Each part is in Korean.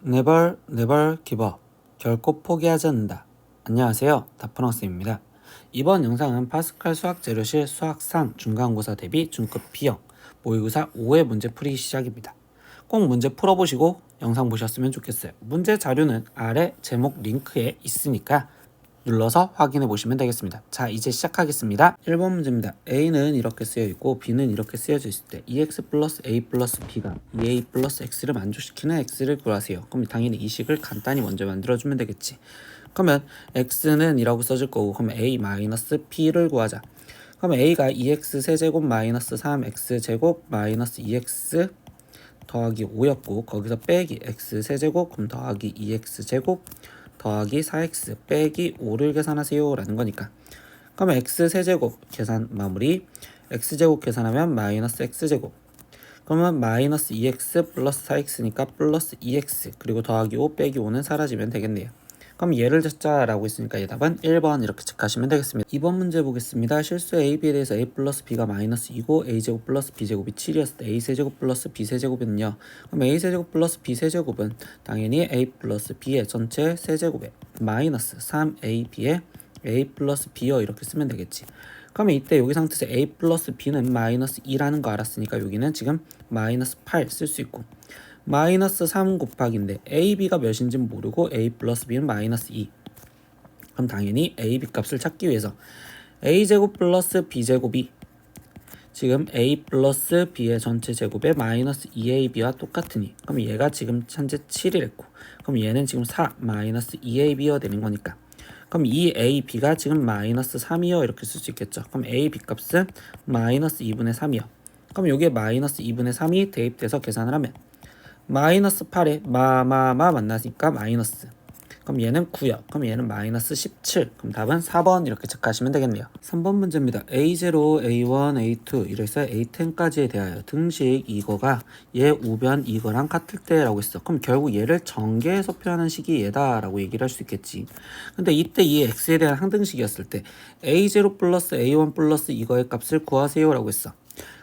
Never, never give up. 결코 포기하지 않는다. 안녕하세요. 다프랑스입니다. 이번 영상은 파스칼 수학재료실 수학3 중간고사 대비 중급 B형 모의고사 5회 문제 풀이 시작입니다. 꼭 문제 풀어보시고 영상 보셨으면 좋겠어요. 문제 자료는 아래 제목 링크에 있으니까 눌러서 확인해 보시면 되겠습니다. 자, 이제 시작하겠습니다. 1번 문제입니다. A는 이렇게 쓰여 있고 B는 이렇게 쓰여져 있을 때 EX 플러스 A 플러스 B가 2A 플러스 X를 만족시키는 X를 구하세요. 그럼 당연히 이 식을 간단히 먼저 만들어주면 되겠지. 그러면 X는 이라고 써줄 거고, 그럼 A 마이너스 B를 구하자. 그럼 A가 2X 세제곱 마이너스 3X 제곱 마이너스 2X 더하기 5였고, 거기서 빼기 X 세제곱 그럼 더하기 2X 제곱 더하기 4x 빼기 5를 계산하세요 라는 거니까, 그러면 x 세제곱 계산 마무리, x제곱 계산하면 마이너스 x제곱, 그러면 마이너스 2x 플러스 4x니까 플러스 2x 그리고 더하기 5 빼기 5는 사라지면 되겠네요. 그럼 얘를 찾자라고 했으니까 이 답은 1번 이렇게 체크하시면 되겠습니다. 2번 문제 보겠습니다. 실수 a, b에 대해서 a 플러스 b가 마이너스 2고 a제곱 플러스 b제곱이 7이었을 때 a 세제곱 플러스 b 세제곱은요. 그럼 a 세제곱 플러스 b 세제곱은 당연히 a 플러스 b의 전체 세제곱에 마이너스 3ab의 a 플러스 b요 이렇게 쓰면 되겠지. 그러면 이때 여기 상태에서 a 플러스 b는 마이너스 2라는 거 알았으니까 여기는 지금 마이너스 8 쓸 수 있고, 마이너스 3 곱하기인데 a, b가 몇인지 모르고 a 플러스 b는 마이너스 2. 그럼 당연히 a, b 값을 찾기 위해서 a제곱 플러스 b제곱이 지금 a 플러스 b의 전체 제곱에 마이너스 2ab와 똑같으니, 그럼 얘가 지금 현재 7이랬고, 그럼 얘는 지금 4 마이너스 2ab여 되는 거니까, 그럼 이 a, b가 지금 마이너스 3이요 이렇게 쓸 수 있겠죠. 그럼 a, b 값은 마이너스 2분의 3이요. 그럼 여기에 마이너스 2분의 3이 대입돼서 계산을 하면 마이너스 8에 만나니까 마이너스, 그럼 얘는 9요. 그럼 얘는 마이너스 17. 그럼 답은 4번 이렇게 체크하시면 되겠네요. 3번 문제입니다. A0, A1, A2 이래서 A10까지에 대하여 등식 이거가 얘 우변 이거랑 같을 때라고 했어. 그럼 결국 얘를 전개해서 표현하는 식이 얘다라고 얘기를 할 수 있겠지. 근데 이때 이 x에 대한 항등식이었을 때 A0 플러스 A1 플러스 이거의 값을 구하세요 라고 했어.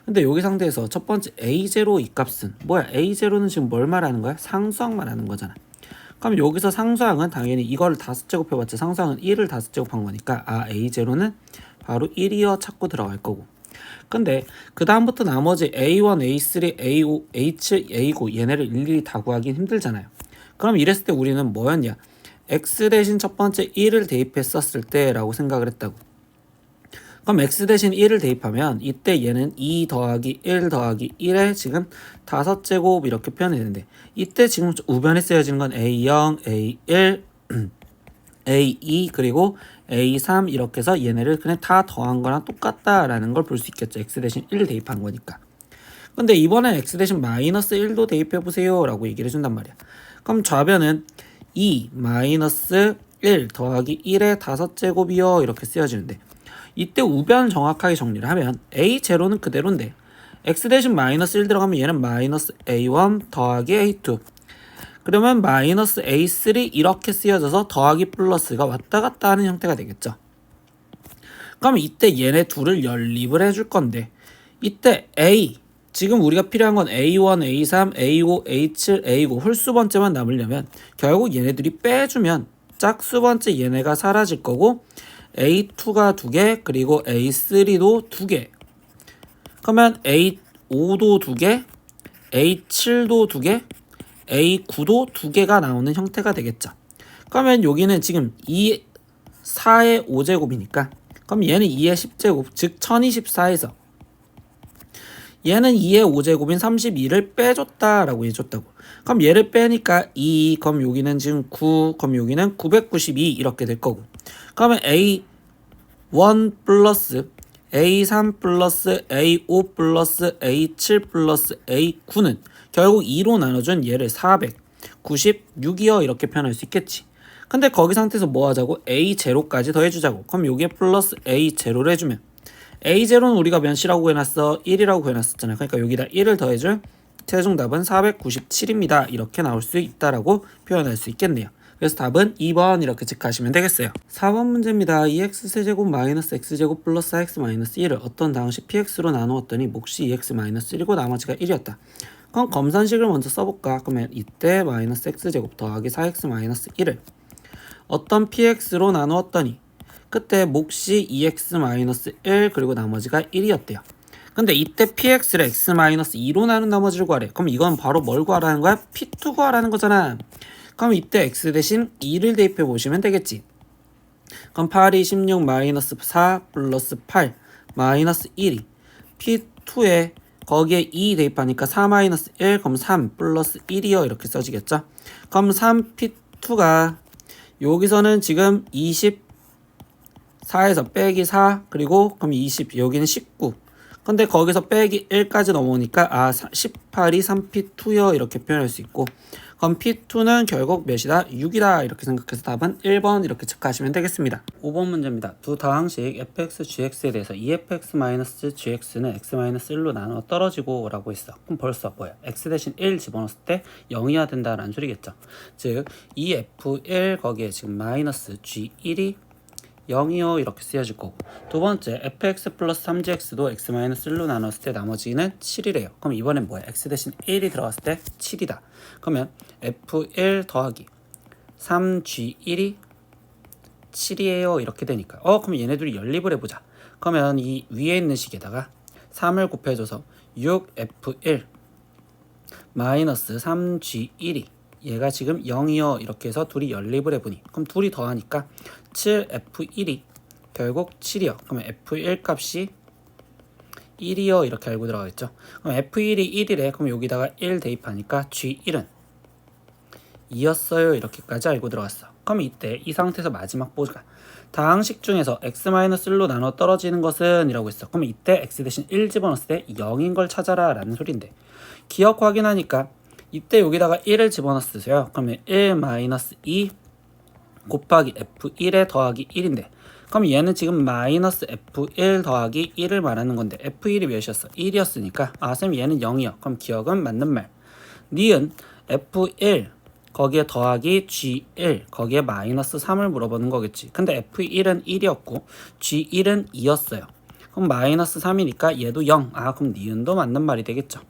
근데 여기 상태에서 첫 번째 A0 이 값은 뭐야? A0는 지금 뭘 말하는 거야? 상수항 말하는 거잖아. 그럼 여기서 상수항은 당연히 이거를 5제곱 해봤자 상수항은 1을 5제곱 한 거니까 A0는 바로 1이어 찾고 들어갈 거고, 근데 그 다음부터 나머지 A1, A3, A5, A7, A9 얘네를 일일이 다 구하긴 힘들잖아요. 그럼 이랬을 때 우리는 뭐였냐? X 대신 첫 번째 1을 대입했었을 때 라고 생각을 했다고. 그럼 x 대신 1을 대입하면 이때 얘는 2 더하기 1 더하기 1에 지금 5제곱 이렇게 표현이 되는데, 이때 지금 우변에 쓰여지는 건 A0, A1, A2 그리고 A3 이렇게 해서 얘네를 그냥 다 더한 거랑 똑같다라는 걸 볼 수 있겠죠. x 대신 1을 대입한 거니까. 근데 이번엔 x 대신 마이너스 1도 대입해보세요 라고 얘기를 해준단 말이야. 그럼 좌변은 2 마이너스 1 더하기 1의 5제곱이요 이렇게 쓰여지는데, 이때 우변 정확하게 정리를 하면 A0는 그대로인데 x 대신 마이너스 1 들어가면 얘는 마이너스 A1 더하기 A2, 그러면 마이너스 A3 이렇게 쓰여져서 더하기 플러스가 왔다 갔다 하는 형태가 되겠죠. 그럼 이때 얘네 둘을 연립을 해줄 건데, 이때 A 지금 우리가 필요한 건 A1, A3, A5, A7, A9 홀수 번째만 남으려면 결국 얘네들이 빼주면 짝수 번째 얘네가 사라질 거고, A2가 2개 그리고 A3도 2개, 그러면 A5도 2개, A7도 2개, A9도 2개가 나오는 형태가 되겠죠. 그러면 여기는 지금 2, 4의 5제곱이니까 그럼 얘는 2의 10제곱 즉 1024에서 얘는 2의 5제곱인 32를 빼줬다라고 해줬다고. 그럼 얘를 빼니까 2, 그럼 여기는 지금 9, 그럼 여기는 992 이렇게 될 거고, 그러면 A1 플러스 A3 플러스 A5 플러스 A7 플러스 A9는 결국 2로 나눠준 얘를 496이요 이렇게 표현할 수 있겠지. 근데 거기 상태에서 뭐 하자고? A0까지 더해주자고. 그럼 요게 플러스 A0를 해주면 A0는 우리가 몇이라고 구해놨어? 1이라고 구해놨었잖아. 그러니까 여기다 1을 더해줄 최종답은 497입니다. 이렇게 나올 수 있다라고 표현할 수 있겠네요. 그래서 답은 2번 이렇게 체크하시면 되겠어요. 4번 문제입니다. 2x 세제곱 마이너스 x제곱 플러스 4x 마이너스 1을 어떤 당시 px로 나누었더니 몫이 2x 마이너스 1이고 나머지가 1이었다. 그럼 검산식을 먼저 써볼까? 그러면 이때 마이너스 x제곱 더하기 4x 마이너스 1을 어떤 px로 나누었더니 그때 몫이 2x-1 그리고 나머지가 1이었대요. 근데 이때 px를 x-2로 나눈 나머지를 구하래. 그럼 이건 바로 뭘 구하라는 거야? p2 구하라는 거잖아. 그럼 이때 x 대신 2를 대입해 보시면 되겠지. 그럼 8이 16 마이너스 4 플러스 8 마이너스 1이 p2에 거기에 2 대입하니까 4 마이너스 1 그럼 3 플러스 1이요 이렇게 써지겠죠. 그럼 3p2가 여기서는 지금 24에서 빼기 4 그리고 그럼 20 여기는 19 근데 거기서 빼기 1까지 넘어오니까 18이 3p2요 이렇게 표현할 수 있고 그럼 p2는 결국 몇이다? 6이다 이렇게 생각해서 답은 1번 이렇게 체크하시면 되겠습니다. 5번 문제입니다. 두 다항식 fx, gx에 대해서 2fx-gx는 x-1로 나눠 떨어지고 라고 했어. 그럼 벌써 뭐야? x 대신 1 집어넣었을 때 0이어야 된다라는 소리겠죠. 즉 2f1 거기에 지금 마이너스 g1이 0이요 이렇게 쓰여질 거고 두 번째 fx 플러스 3gx도 x-1로 나눴을 때 나머지는 7이래요. 그럼 이번엔 뭐야? x 대신 1이 들어갔을 때 7이다. 그러면 f1 더하기 3g1이 7이에요 이렇게 되니까 그럼 얘네들이 연립을 해보자. 그러면 이 위에 있는 식에다가 3을 곱해줘서 6f1 마이너스 3g1이 얘가 지금 0이요 이렇게 해서 둘이 연립을 해보니 그럼 둘이 더하니까 7f1이 결국 7이요. 그러면 f1 값이 1이요 이렇게 알고 들어가겠죠. 그럼 f1이 1이래. 그럼 여기다가 1 대입하니까 g1은 2였어요 이렇게까지 알고 들어갔어. 그럼 이때 이 상태에서 마지막 보자. 다항식 중에서 x-1로 나눠 떨어지는 것은 이라고 했어. 그럼 이때 x 대신 1 집어넣었을 때 0인 걸 찾아라 라는 소리인데 기억 확인하니까 이때 여기다가 1을 집어넣었어요. 그러면 1-2 곱하기 f1에 더하기 1인데 그럼 얘는 지금 마이너스 f1 더하기 1을 말하는 건데 f1이 몇이었어? 1이었으니까 쌤 얘는 0이요. 그럼 기억은 맞는 말. 니은 f1 거기에 더하기 g1 거기에 마이너스 3을 물어보는 거겠지. 근데 f1은 1이었고 g1은 2였어요. 그럼 마이너스 3이니까 얘도 0. 그럼 니은도 맞는 말이 되겠죠.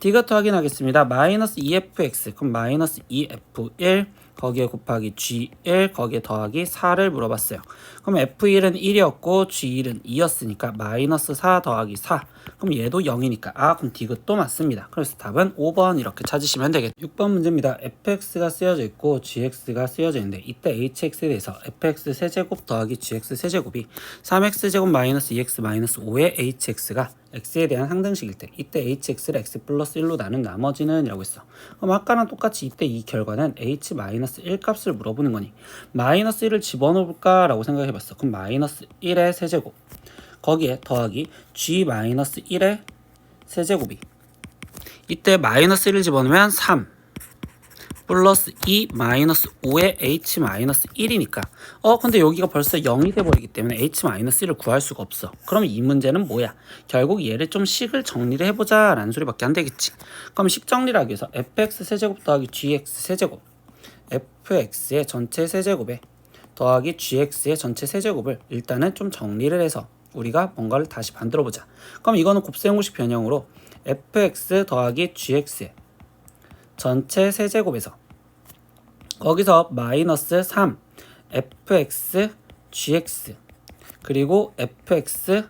디귿 확인하겠습니다. 마이너스 2fx 그럼 마이너스 2f1 거기에 곱하기 g1 거기에 더하기 4를 물어봤어요. 그럼 f1은 1이었고 g1은 2였으니까 마이너스 4 더하기 4 그럼 얘도 0이니까 그럼 디귿도 맞습니다. 그래서 답은 5번 이렇게 찾으시면 되겠죠. 6번 문제입니다. fx가 쓰여져 있고 gx가 쓰여져 있는데 이때 hx에 대해서 fx 세제곱 더하기 gx 세제곱이 3x제곱 마이너스 2x 마이너스 5의 hx가 x에 대한 항등식일 때 이때 hx를 x 플러스 1로 나눈 나머지는 이라고 했어. 그럼 아까랑 똑같이 이때 이 결과는 h 마이너스 1 값을 물어보는 거니 마이너스 1을 집어넣을까 라고 생각해봤어. 그럼 마이너스 1의 세제곱 거기에 더하기 g 마이너스 1의 세제곱이 이때 마이너스 1을 집어넣으면 3 플러스 2 마이너스 5의 h 마이너스 1이니까 근데 여기가 벌써 0이 돼버리기 때문에 h 마이너스 1을 구할 수가 없어. 그럼 이 문제는 뭐야? 결국 얘를 좀 식을 정리를 해보자 라는 소리밖에 안 되겠지. 그럼 식 정리를 하기 위해서 fx 세제곱 더하기 gx 세제곱 fx의 전체 세제곱에 더하기 gx의 전체 세제곱을 일단은 좀 정리를 해서 우리가 뭔가를 다시 만들어 보자. 그럼 이거는 곱셈공식 변형으로 fx 더하기 gx의 전체 세제곱에서 거기서 마이너스 3 fx gx 그리고 fx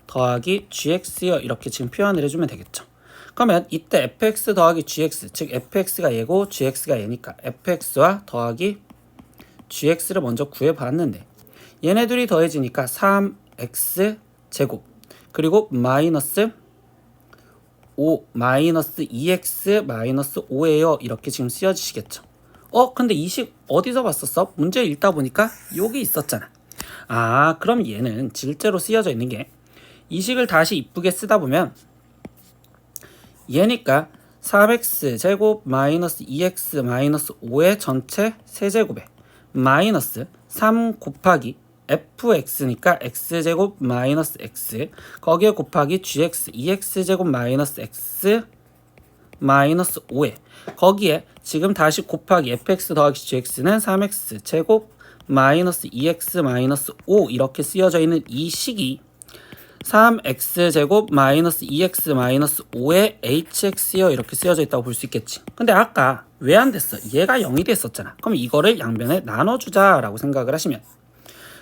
더하기 gx요 이렇게 지금 표현을 해주면 되겠죠. 그러면 이때 fx 더하기 gx 즉 fx가 얘고 gx가 얘니까 fx와 더하기 gx를 먼저 구해봤는데 얘네들이 더해지니까 3x 제곱 그리고 마이너스 5 마이너스 2x 마이너스 5예요 이렇게 지금 쓰여지시겠죠. 근데 이 식 어디서 봤었어? 문제 읽다 보니까 여기 있었잖아. 그럼 얘는 실제로 쓰여져 있는 게 이 식을 다시 이쁘게 쓰다 보면 얘니까 3x 제곱 마이너스 2x 마이너스 5의 전체 세제곱에 마이너스 3 곱하기 fx니까 x제곱 마이너스 x 거기에 곱하기 gx 2x제곱 마이너스 x 마이너스 5에 거기에 지금 다시 곱하기 fx 더하기 gx는 3x 제곱 마이너스 2x 마이너스 5 이렇게 쓰여져 있는 이 식이 3x제곱 마이너스 2x 마이너스 5의 hx여 이렇게 쓰여져 있다고 볼 수 있겠지. 근데 아까 왜 안 됐어? 얘가 0이 됐었잖아. 그럼 이거를 양변에 나눠주자라고 생각을 하시면,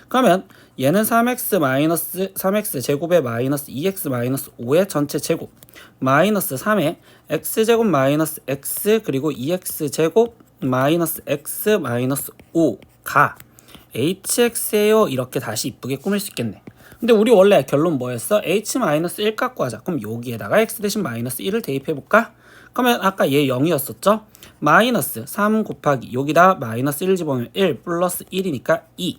그러면 얘는 3x 제곱에 마이너스 2x 마이너스 5의 전체 제곱 마이너스 3의 x제곱 마이너스 x 그리고 2x 제곱 마이너스 x 마이너스 5가 hx예요. 이렇게 다시 이쁘게 꾸밀 수 있겠네. 근데 우리 원래 결론 뭐였어? h-1 갖고 하자. 그럼 여기에다가 x 대신 마이너스 1을 대입해볼까? 그러면 아까 얘 0이었었죠? 마이너스 3 곱하기 여기다 마이너스 1 집어넣으면 1 플러스 1이니까 2.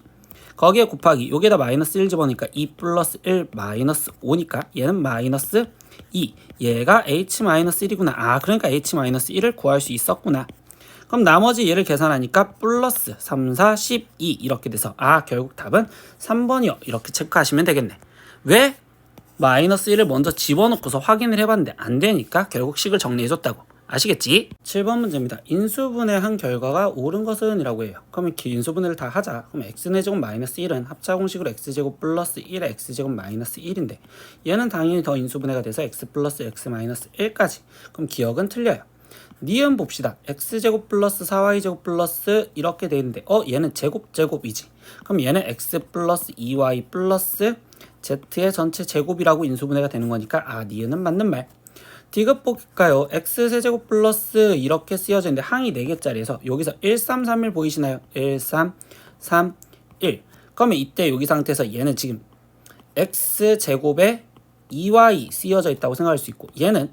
거기에 곱하기 여기에다 마이너스 1 집어넣으니까 2 플러스 1 마이너스 5니까 얘는 마이너스 2. 얘가 h-1이구나. 아, 그러니까 h-1을 구할 수 있었구나. 그럼 나머지 얘를 계산하니까 플러스 3, 4, 12 이렇게 돼서 아, 결국 답은 3번이요. 이렇게 체크하시면 되겠네. 왜? 마이너스 1을 먼저 집어넣고서 확인을 해봤는데 안 되니까 결국 식을 정리해줬다고. 아시겠지? 7번 문제입니다. 인수분해한 결과가 옳은 것은? 이라고 해요. 그러면 인수분해를 다 하자. 그럼 x의 제곱 마이너스 1은 합차공식으로 x제곱 플러스 1의 x제곱 마이너스 1인데 얘는 당연히 더 인수분해가 돼서 x 플러스 x 마이너스 1까지. 그럼 기억은 틀려요. 니은 봅시다. x제곱 플러스 4y제곱 플러스 이렇게 돼 있는데 얘는 제곱이지. 그럼 얘는 x 플러스 2y 플러스 z의 전체 제곱이라고 인수분해가 되는 거니까 아, 니은은 맞는 말. 디귿 볼까요? x세제곱 플러스 이렇게 쓰여져 있는데 항이 4개짜리에서 여기서 1, 3, 3, 1 보이시나요? 1, 3, 3, 1. 그러면 이때 여기 상태에서 얘는 지금 x제곱에 2y 쓰여져 있다고 생각할 수 있고 얘는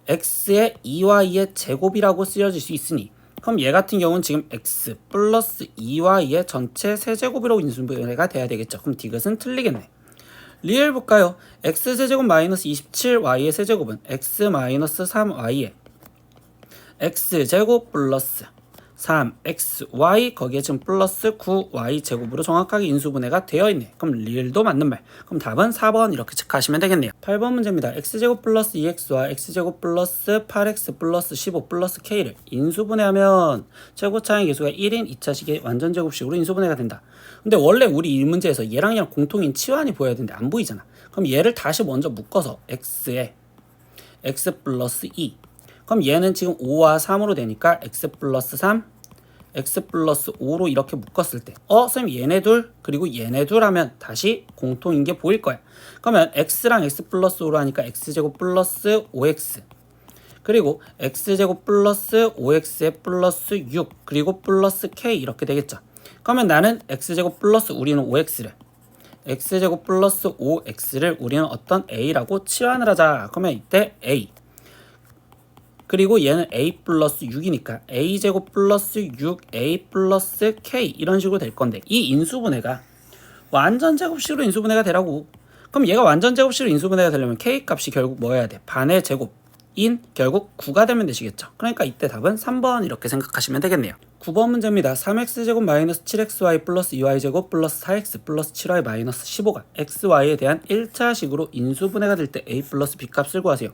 x의 2y의 제곱이라고 쓰여질 수 있으니 그럼 얘 같은 경우는 지금 x 플러스 2y의 전체 세제곱이라고 인수분해가 돼야 되겠죠. 그럼 디귿은 틀리겠네. 리을 볼까요? x세제곱 마이너스 27y의 세제곱은 x 마이너스 3y의 x제곱 플러스 3xy 거기에 지금 플러스 9y 제곱으로 정확하게 인수분해가 되어 있네. 그럼 리을도 맞는 말. 그럼 답은 4번 이렇게 체크하시면 되겠네요. 8번 문제입니다. x제곱 플러스 2x와 x제곱 플러스 8x 플러스 15 플러스 k를 인수분해하면 최고차항의 개수가 1인 2차식의 완전제곱식으로 인수분해가 된다. 근데 원래 우리 이 문제에서 얘랑 공통인 치환이 보여야 되는데 안 보이잖아. 그럼 얘를 다시 먼저 묶어서 x에 x 플러스 2 그럼 얘는 지금 5와 3으로 되니까 x 플러스 3, x 플러스 5로 이렇게 묶었을 때 선생님 얘네 둘 그리고 얘네 둘 하면 다시 공통인 게 보일 거야. 그러면 x랑 x 플러스 5로 하니까 x제곱 플러스 5x 그리고 x제곱 플러스 5x에 플러스 6 그리고 플러스 k 이렇게 되겠죠. 그러면 나는 x제곱 플러스 우리는 5x를 x제곱 플러스 5x를 우리는 어떤 a라고 치환을 하자. 그러면 이때 a 그리고 얘는 a 플러스 6이니까 a제곱 플러스 6a 플러스 k 이런 식으로 될 건데 이 인수분해가 완전 제곱식으로 인수분해가 되라고. 그럼 얘가 완전 제곱식으로 인수분해가 되려면 k 값이 결국 뭐 해야 돼? 반의 제곱인 결국 9가 되면 되시겠죠. 그러니까 이때 답은 3번 이렇게 생각하시면 되겠네요. 9번 문제입니다. 3x제곱 마이너스 7xy 플러스 2y제곱 플러스 4x 플러스 7y 마이너스 15가 xy에 대한 1차식으로 인수분해가 될 때 a 플러스 b 값을 구하세요.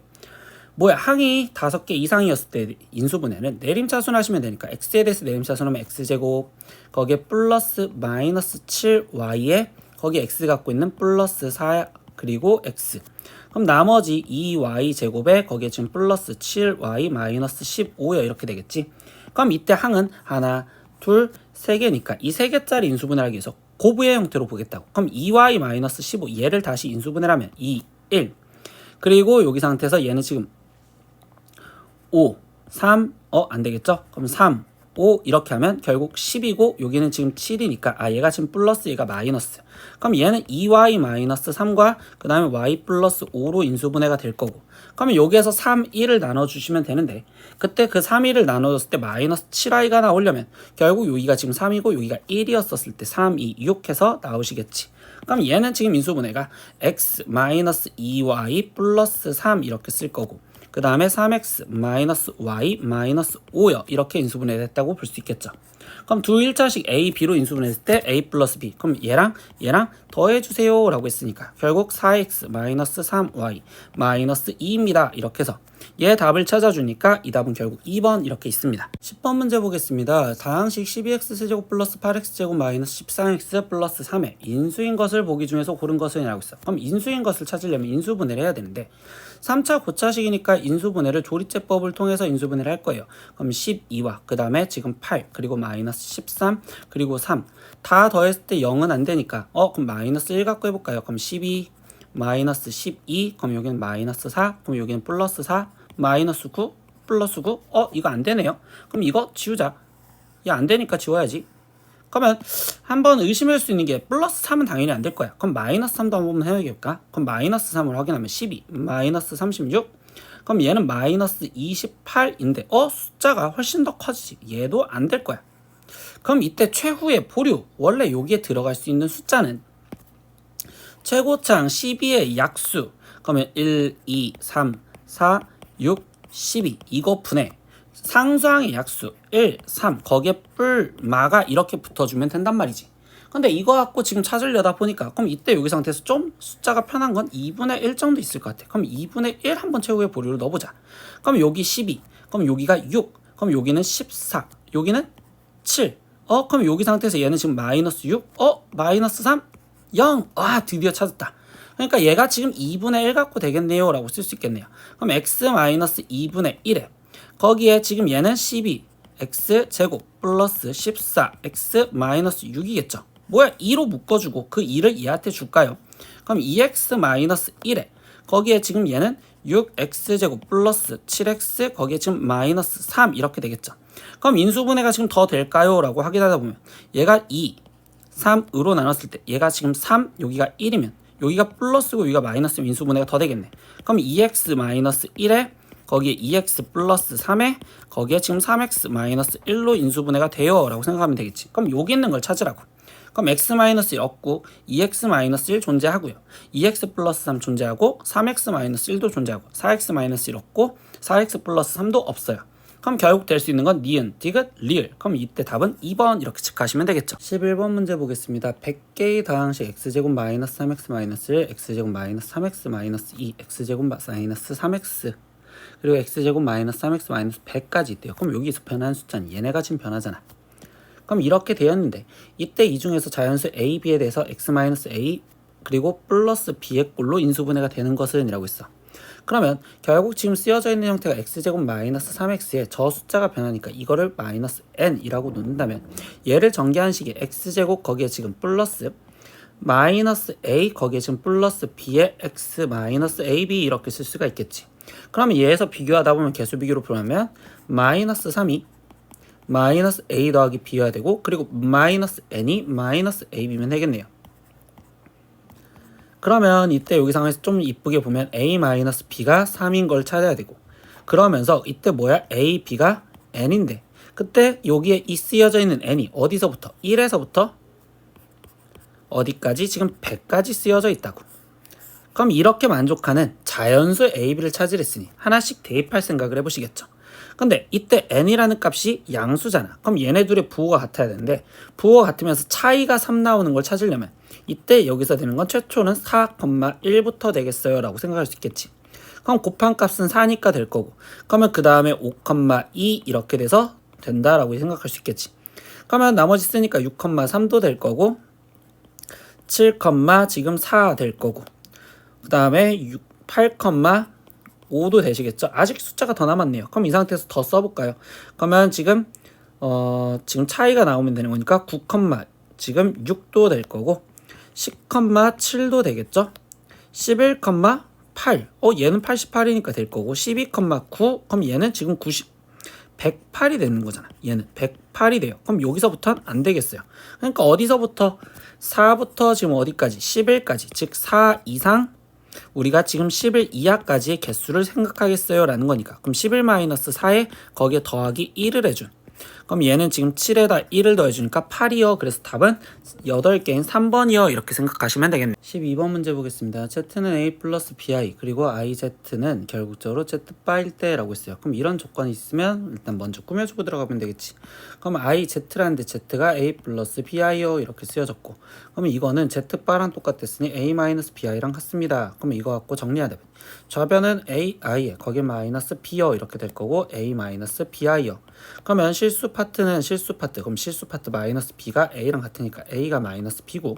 뭐야, 항이 5개 이상이었을 때 인수분해는 내림차순 하시면 되니까 x에 대해서 내림차순하면 x제곱 거기에 플러스 마이너스 7y에 거기에 x 갖고 있는 플러스 4 그리고 x 그럼 나머지 2y제곱에 거기에 지금 플러스 7y 마이너스 15요 이렇게 되겠지. 그럼 이때 항은 하나 둘 3개니까 이 3개짜리 인수분해를 하기 위해서 고부의 형태로 보겠다고. 그럼 2y 마이너스 15 얘를 다시 인수분해를 하면 2, 1 그리고 여기 상태에서 얘는 지금 5, 3, 안 되겠죠? 그럼 3, 5 이렇게 하면 결국 10이고 여기는 지금 7이니까 얘가 지금 플러스 얘가 마이너스. 그럼 얘는 2y 마이너스 3과 그 다음에 y 플러스 5로 인수분해가 될 거고 그러면 여기에서 3, 1을 나눠주시면 되는데 그때 그 3, 1을 나눠줬을 때 마이너스 7y가 나오려면 결국 여기가 지금 3이고 여기가 1이었었을 때 3, 2, 6 해서 나오시겠지. 그럼 얘는 지금 인수분해가 x 마이너스 2y 플러스 3 이렇게 쓸 거고 그 다음에 3x 마이너스 y 마이너스 5요. 이렇게 인수분해됐다고 볼 수 있겠죠. 그럼 두 일자식 a, b로 인수분해했을 때 a 플러스 b. 그럼 얘랑 더해주세요 라고 했으니까 결국 4x 마이너스 3y 마이너스 2입니다. 이렇게 해서 얘 답을 찾아주니까 이 답은 결국 2번 이렇게 있습니다. 10번 문제 보겠습니다. 다항식 12x제곱 플러스 8x제곱 마이너스 13x 플러스 3의 인수인 것을 보기 중에서 고른 것은 이라고 있어. 그럼 인수인 것을 찾으려면 인수분해를 해야 되는데 3차 고차식이니까 인수분해를 조리제법을 통해서 인수분해를 할 거예요. 그럼 12와 그 다음에 지금 8 그리고 마이너스 13 그리고 3 다 더했을 때 0은 안 되니까 그럼 마이너스 1 갖고 해볼까요? 그럼 12 마이너스 12 그럼 여기는 마이너스 4 그럼 여기는 플러스 4 마이너스 9 플러스 9 이거 안 되네요. 그럼 이거 지우자. 야, 안 되니까 지워야지. 그러면 한번 의심할 수 있는 게 플러스 3은 당연히 안 될 거야. 그럼 마이너스 3도 한번 해야겠까? 그럼 마이너스 3을 확인하면 12 마이너스 36 그럼 얘는 마이너스 28인데 숫자가 훨씬 더 커지지. 얘도 안 될 거야. 그럼 이때 최후의 보류 원래 여기에 들어갈 수 있는 숫자는 최고창 12의 약수 그러면 1, 2, 3, 4, 6, 12 이거 분해 상수항의 약수 1, 3 거기에 뿔마가 이렇게 붙어주면 된단 말이지. 근데 이거 갖고 지금 찾으려다 보니까 그럼 이때 여기 상태에서 좀 숫자가 편한 건 2분의 1 정도 있을 것 같아. 그럼 2분의 1 한번 최후의 보류를 넣어보자. 그럼 여기 12 그럼 여기가 6 그럼 여기는 14 여기는 7 그럼 여기 상태에서 얘는 지금 마이너스 6 마이너스 3 0 드디어 찾았다. 그러니까 얘가 지금 2분의 1 갖고 되겠네요 라고 쓸 수 있겠네요. 그럼 x 마이너스 2분의 1에 거기에 지금 얘는 12 x 제곱 플러스 14 x 마이너스 6이겠죠. 뭐야 2로 묶어주고 그 2를 얘한테 줄까요? 그럼 2x 마이너스 1에 거기에 지금 얘는 6x 제곱 플러스 7x 거기에 지금 마이너스 3 이렇게 되겠죠. 그럼 인수분해가 지금 더 될까요? 라고 확인하다 보면 얘가 2 3으로 나눴을 때 얘가 지금 3 여기가 1이면 여기가 플러스고 여기가 마이너스면 인수분해가 더 되겠네. 그럼 2x 마이너스 1에 거기에 2x 플러스 3에 거기에 지금 3x 마이너스 1로 인수분해가 돼요 라고 생각하면 되겠지. 그럼 여기 있는 걸 찾으라고. 그럼 x 마이너스 1 없고 2x 마이너스 1 존재하고요. 2x 플러스 3 존재하고 3x 마이너스 1도 존재하고 4x 마이너스 1 없고 4x 플러스 3도 없어요. 그럼 결국 될 수 있는 건 니은, 디귿, 리을. 그럼 이때 답은 2번 이렇게 체크하시면 되겠죠. 11번 문제 보겠습니다. 100개의 다항식 x제곱 마이너스 3x 마이너스 1, x제곱 마이너스 3x 마이너스 2, x제곱 마이너스 3x 그리고 x제곱 마이너스 3x 마이너스 100까지 있대요. 그럼 여기서 변하는 숫자는 얘네가 지금 변하잖아. 그럼 이렇게 되었는데 이때 이 중에서 자연수 a, b에 대해서 x 마이너스 a 그리고 플러스 b의 꼴로 인수분해가 되는 것은 이라고 했어. 그러면 결국 지금 쓰여져 있는 형태가 x제곱 마이너스 3x에 저 숫자가 변하니까 이거를 마이너스 n이라고 놓는다면 얘를 전개한 식이 x제곱 거기에 지금 플러스 마이너스 a 거기에 지금 플러스 b의 x 마이너스 ab 이렇게 쓸 수가 있겠지. 그러면 얘에서 비교하다 보면 개수 비교로 풀면 마이너스 3이 마이너스 a 더하기 b여야 되고 그리고 마이너스 n이 마이너스 ab면 되겠네요. 그러면 이때 여기 상황에서 좀 이쁘게 보면 a-b가 3인 걸 찾아야 되고 그러면서 이때 뭐야? a, b가 n인데 그때 여기에 이 쓰여져 있는 n이 어디서부터? 1에서부터 어디까지? 지금 100까지 쓰여져 있다고. 그럼 이렇게 만족하는 자연수 a, b를 찾으랬으니 하나씩 대입할 생각을 해보시겠죠. 근데 이때 n이라는 값이 양수잖아. 그럼 얘네 둘의 부호가 같아야 되는데 부호가 같으면서 차이가 3 나오는 걸 찾으려면 이때 여기서 되는 건 최초는 4,1부터 되겠어요 라고 생각할 수 있겠지. 그럼 곱한 값은 4니까 될 거고 그러면 그 다음에 5,2 이렇게 돼서 된다라고 생각할 수 있겠지. 그러면 나머지 쓰니까 6,3도 될 거고 7, 지금 4 될 거고 그 다음에 8,5도 되시겠죠. 아직 숫자가 더 남았네요. 그럼 이 상태에서 더 써볼까요? 그러면 지금 차이가 나오면 되는 거니까 9, 지금 6도 될 거고 10,7도 되겠죠. 11,8 얘는 88이니까 될 거고 12,9 그럼 얘는 지금 108이 되는 거잖아. 얘는 108이 돼요. 그럼 여기서부터는 안 되겠어요. 그러니까 어디서부터 4부터 지금 어디까지 11까지 즉 4 이상 우리가 지금 11 이하까지의 개수를 생각하겠어요 라는 거니까 그럼 11-4에 거기에 더하기 1을 해준 그럼 얘는 지금 7에다 1을 더해주니까 8이요. 그래서 답은 8개인 3번이요. 이렇게 생각하시면 되겠네요. 12번 문제 보겠습니다. Z는 A 플러스 BI 그리고 IZ는 결국적으로 Z바일 때라고 했어요. 그럼 이런 조건이 있으면 일단 먼저 꾸며주고 들어가면 되겠지. 그럼 IZ라는데 Z가 A 플러스 BI요. 이렇게 쓰여졌고 그럼 이거는 Z바랑 똑같았으니 A 마이너스 BI랑 같습니다. 그럼 이거 갖고 정리하면 좌변은 A, I에 거기에 마이너스 B요. 이렇게 될 거고 A 마이너스 BI요. 그러면 실수 파트는 실수 파트. 그럼 실수 파트 마이너스 B가 A랑 같으니까 A가 마이너스 B고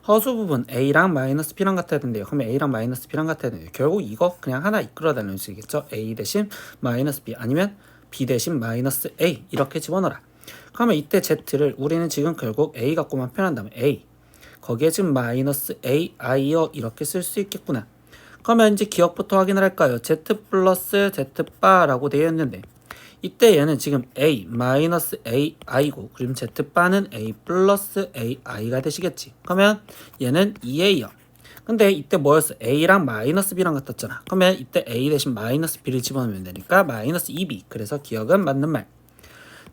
허수 부분 A랑 마이너스 B랑 같아야 된대요. 그러면 A랑 마이너스 B랑 같아야 된대요. 결국 이거 그냥 하나 이끌어다니는 식이겠죠. A 대신 마이너스 B 아니면 B 대신 마이너스 A 이렇게 집어넣어라. 그러면 이때 Z를 우리는 지금 결국 A 갖고만 표현한다면 A 거기에 지금 마이너스 A, I요 이렇게 쓸 수 있겠구나. 그러면 이제 기억부터 확인을 할까요? Z 플러스 Z바라고 되어 있는데 이때 얘는 지금 A 마이너스 A I고 그럼 Z바는 A 플러스 A I가 되시겠지. 그러면 얘는 2A요. 근데 이때 뭐였어? A랑 마이너스 B랑 같았잖아. 그러면 이때 A 대신 마이너스 B를 집어넣으면 되니까 마이너스 2B. 그래서 기억은 맞는 말.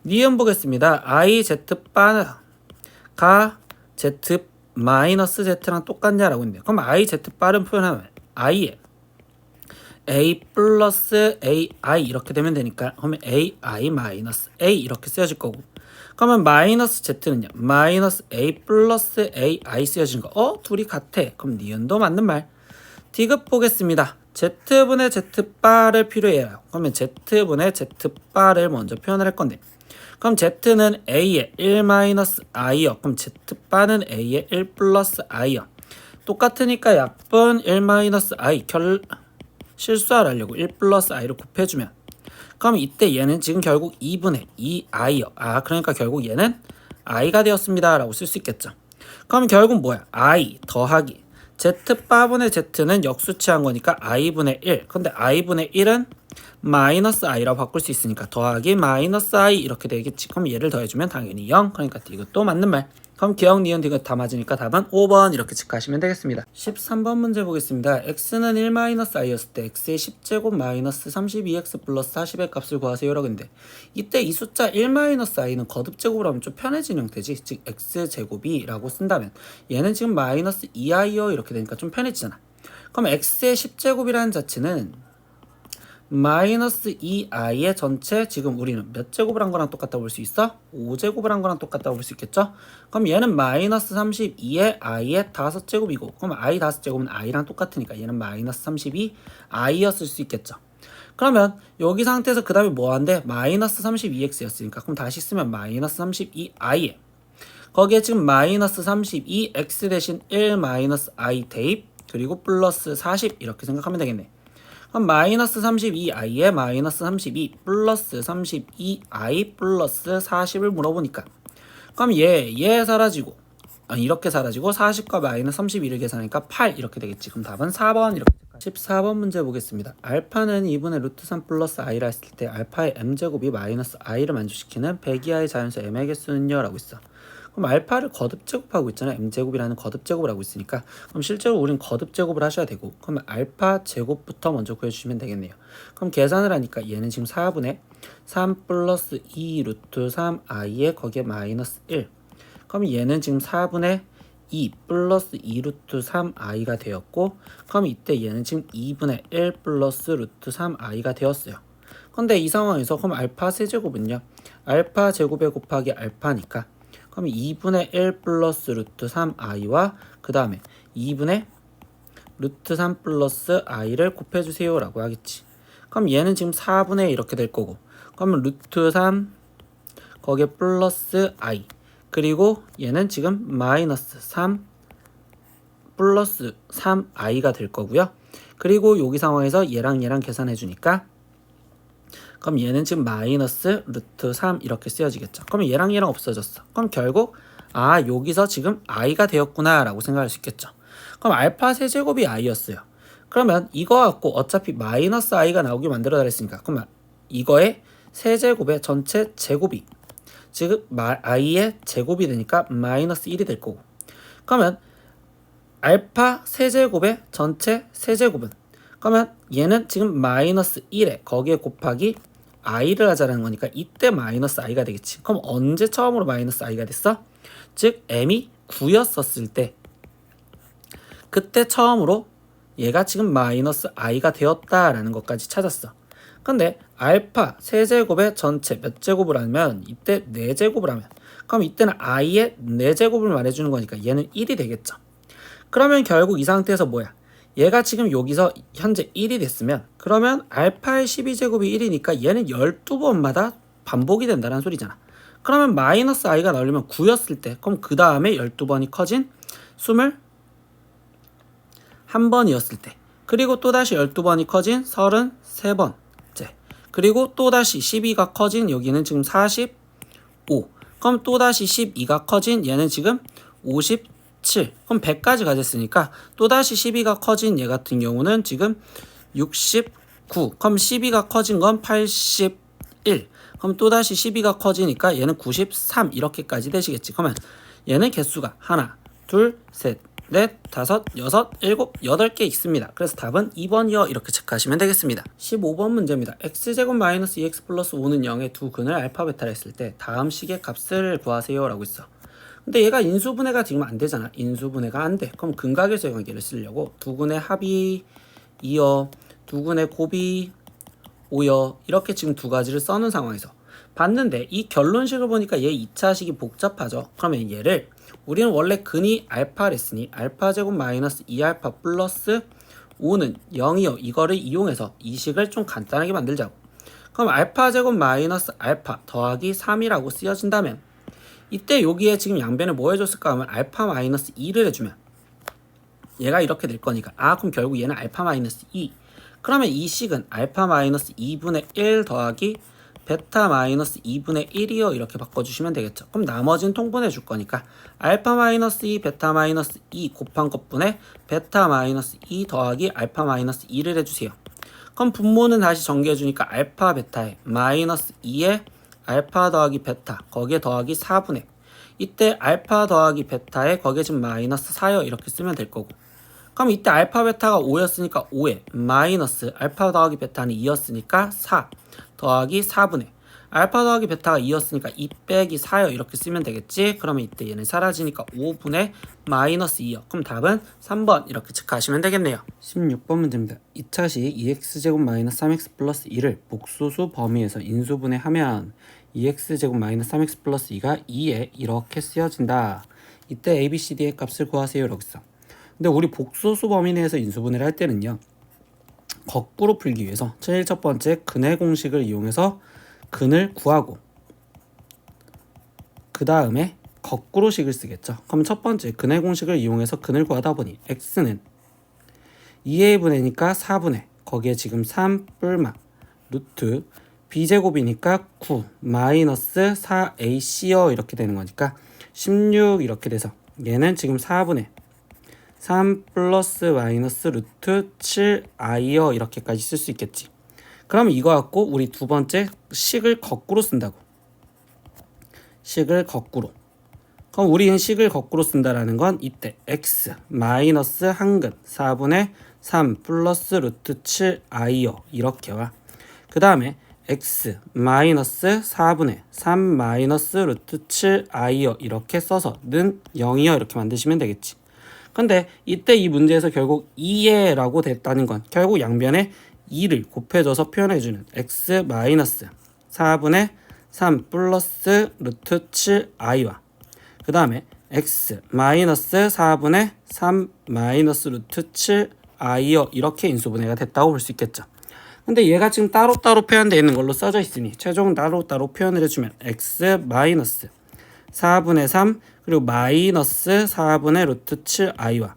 니은 보겠습니다. I Z바가 Z 마이너스 Z랑 똑같냐라고 했네요. 그럼 I Z바를 표현하면 I에 A 플러스 AI 이렇게 되면 되니까 그러면 AI 마이너스 A 이렇게 쓰여질 거고 그러면 마이너스 Z는요 마이너스 A 플러스 AI 쓰여지는 거 둘이 같아. 그럼 니은도 맞는 말. 디귿 보겠습니다. Z분의 Z바를 필요해요. 그러면 Z분의 Z바를 먼저 표현을 할 건데 그럼 Z는 A의 1 마이너스 I요. 그럼 Z바는 A의 1 플러스 I요. 똑같으니까 약분 1 마이너스 I 실수를 하려고 1 플러스 I를 곱해주면 그럼 이때 얘는 지금 결국 2분의 2I요. 그러니까 결국 얘는 I가 되었습니다 라고 쓸 수 있겠죠. 그럼 결국 뭐야? I 더하기 Z바분의 Z는 역수치한 거니까 I분의 1 근데 I분의 1은 마이너스 I라고 바꿀 수 있으니까 더하기 마이너스 I 이렇게 되겠지. 그럼 얘를 더해주면 당연히 0 그러니까 이것도 맞는 말. 그럼 기억, 니은, 디귿 다 맞으니까 답은 5번 이렇게 체크하시면 되겠습니다. 13번 문제 보겠습니다. x는 1-i였을 때 x의 10제곱 마이너스 32x 플러스 40의 값을 구하세요라고 했는데 이때 이 숫자 1-i는 거듭제곱으로 하면 좀 편해지는 형태지. 즉 x제곱이라고 쓴다면 얘는 지금 마이너스 2i요 이렇게 되니까 좀 편해지잖아. 그럼 x의 10제곱이라는 자체는 마이너스 2i의 전체 지금 우리는 몇 제곱을 한 거랑 똑같다고 볼 수 있어? 5제곱을 한 거랑 똑같다고 볼 수 있겠죠? 그럼 얘는 마이너스 32의 i의 5제곱이고 그럼 i 5제곱은 i랑 똑같으니까 얘는 마이너스 32i였을 수 있겠죠? 그러면 여기 상태에서 그 다음에 뭐 한대? 마이너스 32x였으니까 그럼 다시 쓰면 마이너스 32i에 거기에 지금 마이너스 32x 대신 1 마이너스 i 대입 그리고 플러스 40 이렇게 생각하면 되겠네. 그럼 마이너스 32i에 마이너스 32 플러스 32i 플러스 40을 물어보니까 그럼 얘 사라지고 이렇게 사라지고 40과 마이너스 32를 계산하니까 8 이렇게 되겠지. 그럼 답은 4번 이렇게. 14번 문제 보겠습니다. 알파는 2분의 루트 3 플러스 i라 했을 때 알파의 m제곱이 마이너스 i를 만족시키는 100이하의 자연수 m의 개수는요? 라고 있어. 그럼 알파를 거듭제곱하고 있잖아요. m제곱이라는 거듭제곱을 하고 있으니까 그럼 실제로 우린 거듭제곱을 하셔야 되고 그럼 알파 제곱부터 먼저 구해주시면 되겠네요. 그럼 계산을 하니까 얘는 지금 4분의 3 플러스 2 루트 3i에 거기에 마이너스 1 그럼 얘는 지금 4분의 2 플러스 2 루트 3i가 되었고 그럼 이때 얘는 지금 2분의 1 플러스 루트 3i가 되었어요. 근데 이 상황에서 그럼 알파 세제곱은요? 알파 제곱에 곱하기 알파니까 그럼 2분의 1 플러스 루트 3i와 그 다음에 2분의 루트 3 플러스 i를 곱해주세요 라고 하겠지. 그럼 얘는 지금 4분의 1 이렇게 될 거고 그러면 루트 3 거기에 플러스 i 그리고 얘는 지금 마이너스 3 플러스 3i가 될 거고요. 그리고 여기 상황에서 얘랑 계산해 주니까 그럼 얘는 지금 마이너스 루트 3 이렇게 쓰여지겠죠. 그럼 얘랑 없어졌어. 그럼 결국 여기서 지금 i가 되었구나 라고 생각할 수 있겠죠. 그럼 알파 세제곱이 i였어요. 그러면 이거 갖고 어차피 마이너스 i가 나오게 만들어 달랬으니까 그러면 이거의 세제곱의 전체 제곱이 지금 i의 제곱이 되니까 마이너스 1이 될 거고 그러면 알파 세제곱의 전체 세제곱은 그러면 얘는 지금 마이너스 1에 거기에 곱하기 i를 하자라는 거니까 이때 마이너스 i가 되겠지. 그럼 언제 처음으로 마이너스 i가 됐어? 즉 m이 9였었을 때 그때 처음으로 얘가 지금 마이너스 i가 되었다라는 것까지 찾았어. 근데 알파 세제곱의 전체 몇 제곱을 하면 이때 4제곱을 하면 그럼 이때는 i의 4제곱을 말해주는 거니까 얘는 1이 되겠죠. 그러면 결국 이 상태에서 뭐야? 얘가 지금 여기서 현재 1이 됐으면 그러면 알파의 12제곱이 1이니까 얘는 12번마다 반복이 된다는 소리잖아. 그러면 마이너스 i가 나오려면 9였을 때 그럼 그 다음에 12번이 커진 21번이었을 때 그리고 또다시 12번이 커진 33번째 그리고 또다시 12가 커진 여기는 지금 45 그럼 또다시 12가 커진 얘는 지금 57 그럼 100까지 가졌으니까 또다시 12가 커진 얘 같은 경우는 지금 69 그럼 12가 커진 건 81 그럼 또다시 12가 커지니까 얘는 93 이렇게까지 되시겠지. 그러면 얘는 개수가 하나 둘 셋 넷, 다섯, 여섯, 일곱, 8개 있습니다. 그래서 답은 2번이요. 이렇게 체크하시면 되겠습니다. 15번 문제입니다. x제곱 마이너스 2x 플러스 5는 0의 두 근을 알파 베타를 했을 때 다음 식의 값을 구하세요 라고 있어. 근데 얘가 인수분해가 지금 안 되잖아. 인수분해가 안 돼. 그럼 근각에서의 관계를 쓰려고 두 근의 합이 2여, 두 근의 곱이 5여 이렇게 지금 두 가지를 써놓은 상황에서 봤는데 이 결론식을 보니까 얘 2차식이 복잡하죠. 그러면 얘를 우리는 원래 근이 알파랬으니 알파 제곱 마이너스 2알파 플러스 5는 0이요. 이거를 이용해서 이 식을 좀 간단하게 만들자고. 그럼 알파 제곱 마이너스 알파 더하기 3이라고 쓰여진다면 이때 여기에 지금 양변에 뭐 해줬을까 하면 알파 마이너스 2를 해주면 얘가 이렇게 될 거니까 그럼 결국 얘는 알파 마이너스 2 그러면 이 식은 알파 마이너스 2분의 1 더하기 베타 마이너스 2분의 1이요 이렇게 바꿔주시면 되겠죠. 그럼 나머지는 통분해 줄 거니까 알파 마이너스 2 베타 마이너스 2 곱한 것분에 베타 마이너스 2 더하기 알파 마이너스 2를 해주세요. 그럼 분모는 다시 전개해 주니까 알파 베타에 마이너스 2에 알파 더하기 베타 거기에 더하기 4분의 이때 알파 더하기 베타에 거기에 지금 마이너스 4요 이렇게 쓰면 될 거고 그럼 이때 알파 베타가 5였으니까 5에 마이너스 알파 더하기 베타는 2였으니까 4 더하기 4분의 알파 더하기 베타가 2였으니까 2 빼기 4요 이렇게 쓰면 되겠지. 그러면 이때 얘는 사라지니까 5분의 마이너스 2요. 그럼 답은 3번 이렇게 체크하시면 되겠네요. 16번 문제입니다. 2차식 2x제곱 마이너스 3x 플러스 2를 복소수 범위에서 인수분해하면 2x제곱 마이너스 3x 플러스 2가 2에 이렇게 쓰여진다. 이때 a, b, c, d의 값을 구하세요 라고 있어. 근데 우리 복소수 범위 내에서 인수분해를 할 때는요. 거꾸로 풀기 위해서 제일 첫 번째 근의 공식을 이용해서 근을 구하고 그 다음에 거꾸로 식을 쓰겠죠. 그럼 첫 번째 근의 공식을 이용해서 근을 구하다 보니 x는 2a 분의니까 4분의 거기에 지금 3 뿔마 루트 b제곱이니까 9 마이너스 4ac요 이렇게 되는 거니까 16 이렇게 돼서 얘는 지금 4분의 3 플러스 마이너스 루트 7i요 이렇게까지 쓸 수 있겠지. 그러면 이거 갖고 우리 두 번째 식을 거꾸로 쓴다고. 식을 거꾸로. 그럼 우리는 식을 거꾸로 쓴다라는 건 이때 x 마이너스 한근 4분의 3 플러스 루트 7i요 이렇게와 그 다음에 x 마이너스 4분의 3 마이너스 루트 7i요 이렇게 써서는 0이요 이렇게 만드시면 되겠지. 근데 이때 이 문제에서 결국 2에 라고 됐다는 건 결국 양변에 2를 곱해줘서 표현해주는 x 마이너스 4분의 3 플러스 루트 7i와 그 다음에 x 마이너스 4분의 3 마이너스 루트 7i요 이렇게 인수분해가 됐다고 볼 수 있겠죠. 근데 얘가 지금 따로따로 표현되어 있는 걸로 써져 있으니 최종 따로따로 표현을 해주면 x 마이너스 4분의 3 그리고 마이너스 4분의 루트 7i와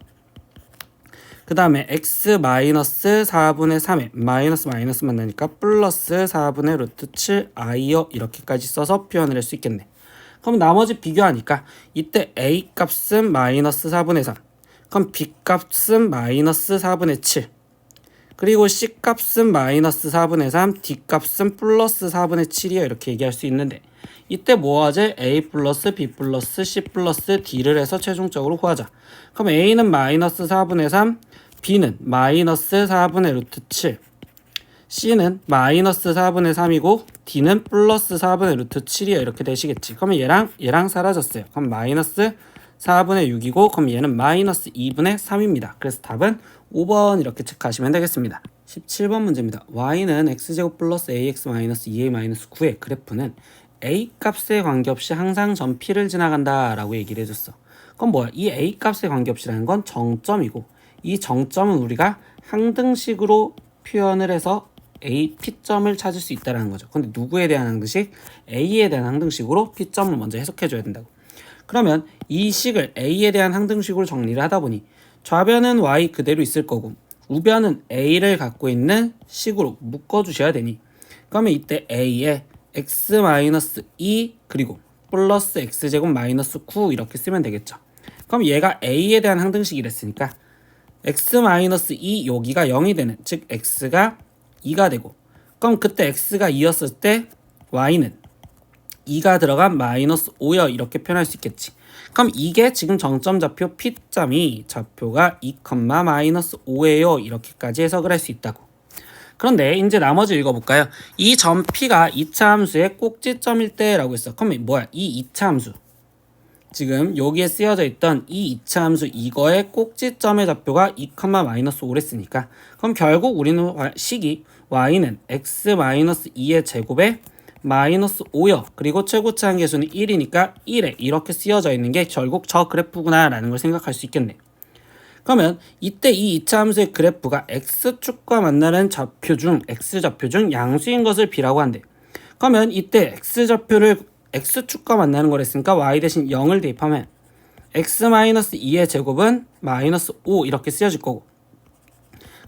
그 다음에 x 마이너스 4분의 3에 마이너스 마이너스 만나니까 플러스 4분의 루트 7i요 이렇게까지 써서 표현을 할 수 있겠네. 그럼 나머지 비교하니까 이때 a 값은 마이너스 4분의 3 그럼 b 값은 마이너스 4분의 7 그리고 c 값은 마이너스 4분의 3 d 값은 플러스 4분의 7이요 이렇게 얘기할 수 있는데 이때 뭐하지? a 플러스 b 플러스 c 플러스 d를 해서 최종적으로 구하자. 그럼 a는 마이너스 4분의 3 b는 마이너스 4분의 루트 7 c는 마이너스 4분의 3이고 d는 플러스 4분의 루트 7이요 이렇게 되시겠지. 그러면 얘랑 사라졌어요. 그럼 마이너스 4분의 6이고 그럼 얘는 마이너스 2분의 3입니다. 그래서 답은 5번 이렇게 체크하시면 되겠습니다. 17번 문제입니다. y는 x제곱 플러스 ax 마이너스 2a 마이너스 9의 그래프는 a 값에 관계없이 항상 점 P를 지나간다 라고 얘기를 해줬어. 그럼 뭐야? 이 a 값에 관계없이라는 건 정점이고 이 정점은 우리가 항등식으로 표현을 해서 a P점을 찾을 수 있다는 거죠. 근데 누구에 대한 항등식? a에 대한 항등식으로 P점을 먼저 해석해줘야 된다고. 그러면 이 식을 a에 대한 항등식으로 정리를 하다 보니 좌변은 y 그대로 있을 거고 우변은 a를 갖고 있는 식으로 묶어주셔야 되니 그러면 이때 a에 x-2 그리고 플러스 x제곱 마이너스 9 이렇게 쓰면 되겠죠. 그럼 얘가 a에 대한 항등식이랬으니까 x-2 여기가 0이 되는 즉 x가 2가 되고 그럼 그때 x가 2였을 때 y는 2가 들어간 마이너스 5여 이렇게 표현할 수 있겠지. 그럼 이게 지금 정점 좌표 P점이 좌표가 2, 마이너스 5예요 이렇게까지 해석을 할 수 있다고. 그런데 이제 나머지 읽어볼까요? 이 점 P가 2차 함수의 꼭지점일 때라고 했어. 그럼 뭐야? 이 2차 함수 지금 여기에 쓰여져 있던 이 2차 함수 이거의 꼭지점의 좌표가 2, 마이너스 5랬으니까 그럼 결국 우리는 식이 y는 x-2의 제곱에 마이너스 5여 그리고 최고치 한계수는 1이니까 1에 이렇게 쓰여져 있는 게 결국 저 그래프구나 라는 걸 생각할 수 있겠네. 그러면 이때 이 2차 함수의 그래프가 x축과 만나는 좌표 중 x좌표 중 양수인 것을 B라고 한대. 그러면 이때 x좌표를 x축과 만나는 거랬으니까 y 대신 0을 대입하면 x-2의 제곱은 마이너스 5 이렇게 쓰여질 거고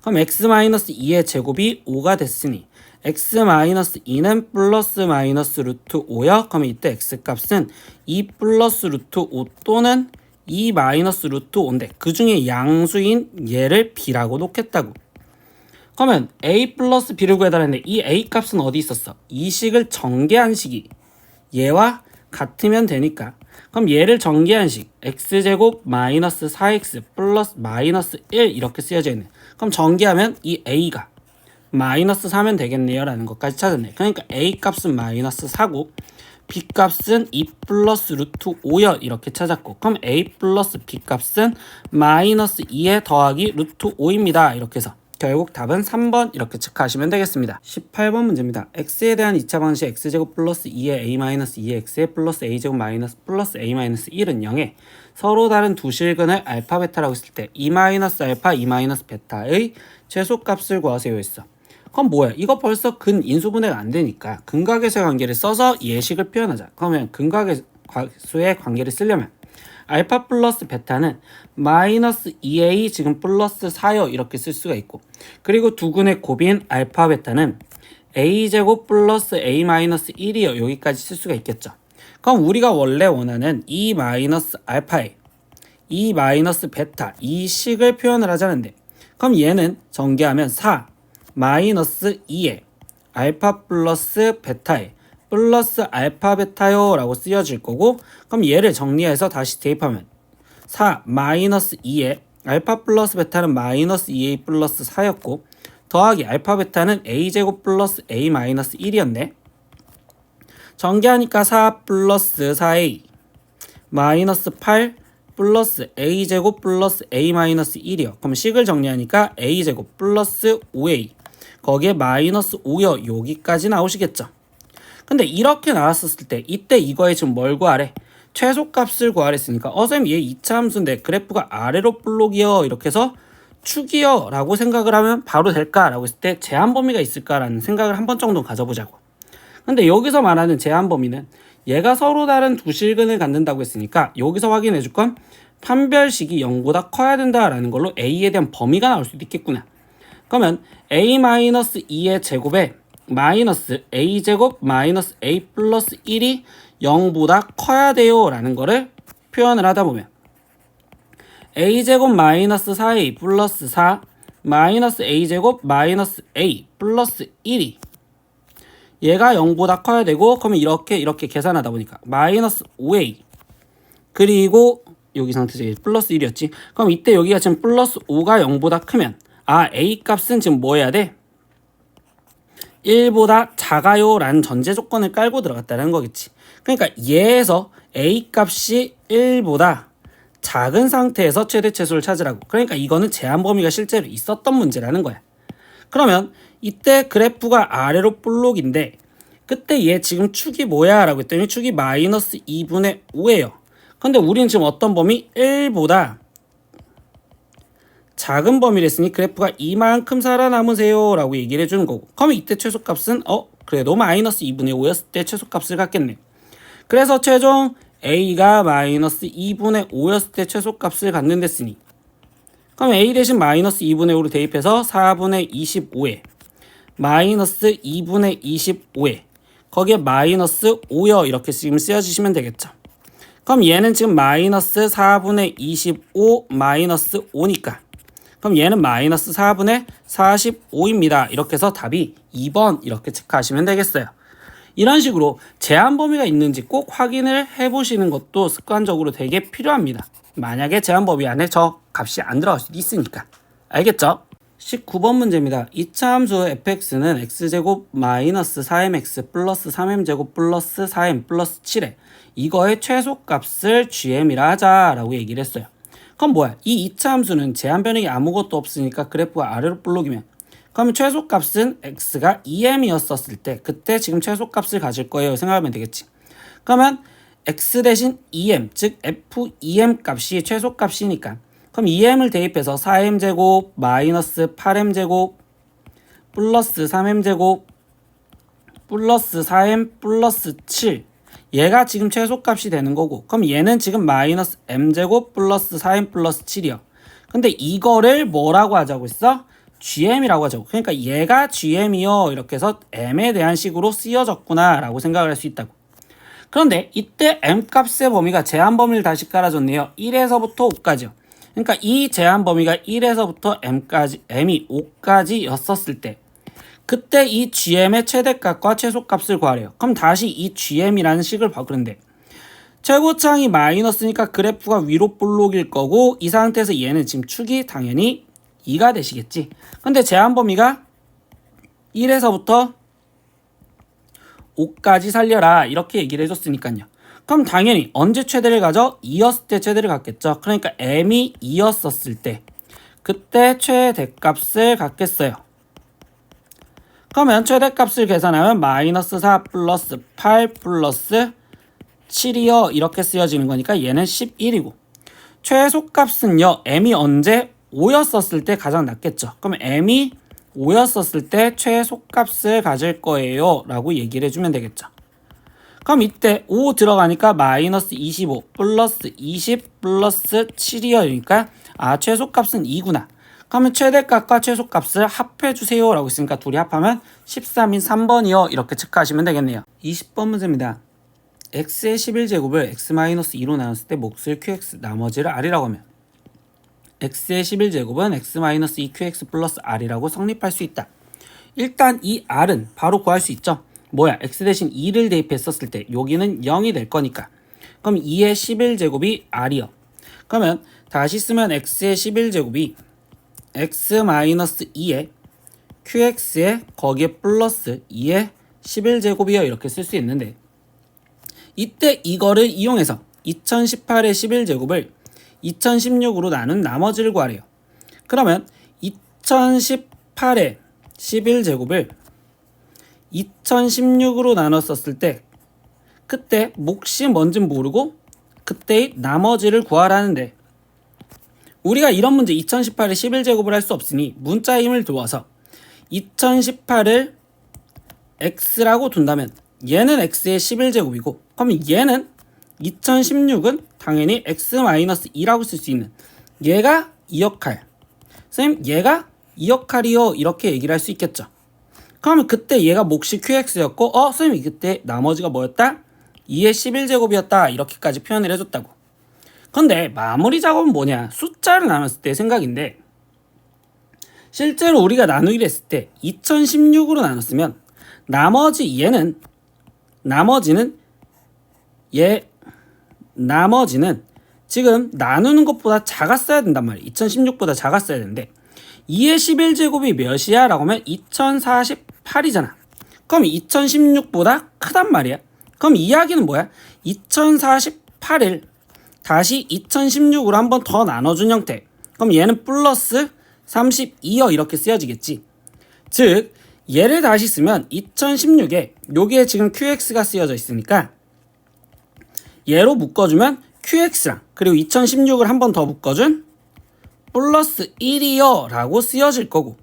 그럼 x-2의 제곱이 5가 됐으니 x-2는 플러스 마이너스 루트 5여 그러면 이때 x값은 2 플러스 루트 5 또는 2 마이너스 루트 5인데 그 중에 양수인 얘를 b라고 놓겠다고. 그러면 a 플러스 b를 구해달라는데 이 a 값은 어디 있었어? 이 식을 전개한 식이 얘와 같으면 되니까 그럼 얘를 전개한 식 x제곱 마이너스 4x 플러스 마이너스 1 이렇게 쓰여져 있네. 그럼 전개하면 이 a가 마이너스 4면 되겠네요 라는 것까지 찾았네. 그러니까 a 값은 마이너스 4고 b 값은 2 플러스 루트 5여 이렇게 찾았고 그럼 a 플러스 b 값은 마이너스 2에 더하기 루트 5입니다. 이렇게 해서 결국 답은 3번 이렇게 체크하시면 되겠습니다. 18번 문제입니다. x에 대한 2차 방식 x제곱 플러스 2의 a-2의 x에 플러스 a제곱 마이너스 플러스 a-1은 0에 서로 다른 두 실근을 알파 베타라고 했을 때 2-알파 2-베타의 최소값을 구하세요 했어. 그럼 뭐야? 이거 벌써 근 인수분해가 안 되니까 근각에서의 관계를 써서 예식을 표현하자. 그러면 근각수의 관계를 쓰려면 알파 플러스 베타는 마이너스 2a 지금 플러스 4여 이렇게 쓸 수가 있고 그리고 두근의 곱인 알파 베타는 a제곱 플러스 a 마이너스 1이여 여기까지 쓸 수가 있겠죠. 그럼 우리가 원래 원하는 이 마이너스 알파에 이 마이너스 베타 이 식을 표현을 하자는데 그럼 얘는 전개하면 4 마이너스 2에 알파 플러스 베타에 플러스 알파 베타요 라고 쓰여질 거고 그럼 얘를 정리해서 다시 대입하면 4 마이너스 2에 알파 플러스 베타는 마이너스 2a 플러스 4였고 더하기 알파 베타는 a제곱 플러스 a 마이너스 1이었네. 전개하니까 4 플러스 4a 마이너스 8 플러스 a제곱 플러스 a 마이너스 1이요. 그럼 식을 정리하니까 a제곱 플러스 5a 거기에 마이너스 5여 여기까지 나오시겠죠. 근데 이렇게 나왔었을 때 이때 이거에 지금 뭘 구하래? 최소값을 구하랬으니까 선생님 얘 2차 함수인데 그래프가 아래로 볼록이요 이렇게 해서 축이요 라고 생각을 하면 바로 될까? 라고 했을 때 제한 범위가 있을까라는 생각을 한 번 정도 가져보자고. 근데 여기서 말하는 제한 범위는 얘가 서로 다른 두 실근을 갖는다고 했으니까 여기서 확인해 줄 건 판별식이 0보다 커야 된다라는 걸로 a에 대한 범위가 나올 수도 있겠구나. 그러면 a-2의 제곱에 마이너스 a제곱 마이너스 a 플러스 1이 0보다 커야 돼요 라는 거를 표현을 하다 보면 a제곱 마이너스 4a 플러스 4 마이너스 a제곱 마이너스 a 플러스 1이 얘가 0보다 커야 되고 그러면 이렇게 계산하다 보니까 마이너스 5a 그리고 여기 상태에서 플러스 1이었지. 그럼 이때 여기가 지금 플러스 5가 0보다 크면 a 값은 지금 뭐 해야 돼? 1보다 작아요 라는 전제 조건을 깔고 들어갔다는 거겠지. 그러니까 얘에서 A 값이 1보다 작은 상태에서 최대 최소를 찾으라고. 그러니까 이거는 제한 범위가 실제로 있었던 문제라는 거야. 그러면 이때 그래프가 아래로 볼록인데 그때 얘 지금 축이 뭐야? 라고 했더니 축이 마이너스 2분의 5예요. 근데 우리는 지금 어떤 범위? 1보다 작은 범위를 했으니 그래프가 이만큼 살아남으세요 라고 얘기를 해주는 거고, 그러면 이때 최소값은 그래도 마이너스 2분의 5였을 때 최소값을 갖겠네. 그래서 최종 A가 마이너스 2분의 5였을 때 최소값을 갖는 됐으니, 그럼 A 대신 마이너스 2분의 5를 대입해서 4분의 25에 마이너스 2분의 25에 거기에 마이너스 5여 이렇게 지금 쓰여주시면 되겠죠. 그럼 얘는 지금 마이너스 4분의 25 마이너스 5니까 그럼 얘는 마이너스 4분의 45입니다. 이렇게 해서 답이 2번 이렇게 체크하시면 되겠어요. 이런 식으로 제한 범위가 있는지 꼭 확인을 해보시는 것도 습관적으로 되게 필요합니다. 만약에 제한 범위 안에 저 값이 안 들어갈 수도 있으니까. 알겠죠? 19번 문제입니다. 2차 함수 fx는 x제곱 마이너스 4mx 플러스 3m제곱 플러스 4m 플러스 7에 이거의 최소값을 gm이라 하자라고 얘기를 했어요. 그럼 뭐야? 이 2차 함수는 제한 변형이 아무것도 없으니까 그래프가 아래로 볼록이면, 그러면 최소값은 x가 2m이었었을 때 그때 지금 최소값을 가질 거예요 생각하면 되겠지. 그러면 x 대신 2m 즉 f2m 값이 최소값이니까 그럼 2m을 대입해서 4m제곱 마이너스 8m제곱 플러스 3m제곱 플러스 4m 플러스 7 얘가 지금 최소값이 되는 거고, 그럼 얘는 지금 마이너스 m제곱 플러스 4m 플러스 7이요. 근데 이거를 뭐라고 하자고 했어? gm이라고 하자고. 그러니까 얘가 gm이요 이렇게 해서 m에 대한 식으로 쓰여졌구나 라고 생각을 할 수 있다고. 그런데 이때 m값의 범위가 제한 범위를 다시 깔아줬네요. 1에서부터 5까지요. 그러니까 이 제한 범위가 1에서부터 m이 5까지였었을 때 그때 이 gm의 최대값과 최소값을 구하래요. 그럼 다시 이 gm이라는 식을 바꾸는데 최고창이 마이너스니까 그래프가 위로 볼록일 거고, 이 상태에서 얘는 지금 축이 당연히 2가 되시겠지. 근데 제한 범위가 1에서부터 5까지 살려라 이렇게 얘기를 해줬으니까요. 그럼 당연히 언제 최대를 가져? 2였을 때 최대를 갖겠죠. 그러니까 m이 2였었을 때 그때 최대값을 갖겠어요. 그러면 최대값을 계산하면 마이너스 4 플러스 8 플러스 7이요 이렇게 쓰여지는 거니까 얘는 11이고, 최소값은요 m이 언제 5였었을 때 가장 낮겠죠. 그럼 m이 5였었을 때 최소값을 가질 거예요 라고 얘기를 해주면 되겠죠. 그럼 이때 5 들어가니까 마이너스 25 플러스 20 플러스 7이요. 그러니까 최소값은 2구나. 그러면 최대값과 최소값을 합해주세요 라고 했으니까 둘이 합하면 13인 3번이요 이렇게 체크하시면 되겠네요. 20번 문제입니다. x의 11제곱을 x-2로 나눴을 때 몫을 qx 나머지를 r이라고 하면 x의 11제곱은 x-2qx 플러스 r이라고 성립할 수 있다. 일단 이 r은 바로 구할 수 있죠. 뭐야? x 대신 2를 대입했었을 때 여기는 0이 될 거니까 그럼 2의 11제곱이 r이요. 그러면 다시 쓰면 x의 11제곱이 x-2에 qx에 거기에 플러스 2의 11제곱이요 이렇게 쓸 수 있는데, 이때 이거를 이용해서 2018의 11제곱을 2016으로 나눈 나머지를 구하래요. 그러면 2018의 11제곱을 2016으로 나눴었을 때 그때 몫이 뭔진 모르고 그때의 나머지를 구하라는데, 우리가 이런 문제 2018의 11제곱을 할 수 없으니 문자 힘을 두어서 2018을 x라고 둔다면 얘는 x의 11제곱이고, 그러면 얘는 2016은 당연히 x-2라고 쓸 수 있는 얘가 2역할. 선생님 얘가 2역할이요 이렇게 얘기를 할 수 있겠죠. 그러면 그때 얘가 몫이 qx였고 선생님 그때 나머지가 뭐였다? 2의 11제곱이었다 이렇게까지 표현을 해줬다고. 근데 마무리 작업은 뭐냐? 숫자를 나눴을 때 생각인데, 실제로 우리가 나누기를 했을 때 2016으로 나눴으면 나머지는 지금 나누는 것보다 작았어야 된단 말이에요. 2016보다 작았어야 되는데 2의 11제곱이 몇이야? 라고 하면 2048이잖아. 그럼 2016보다 크단 말이야. 그럼 이야기는 뭐야? 2048을 다시 2016으로 한 번 더 나눠준 형태. 그럼 얘는 플러스 32여 이렇게 쓰여지겠지. 즉 얘를 다시 쓰면 2016에 여기에 지금 QX가 쓰여져 있으니까 얘로 묶어주면 QX랑 그리고 2016을 한 번 더 묶어준 플러스 1이요 라고 쓰여질 거고,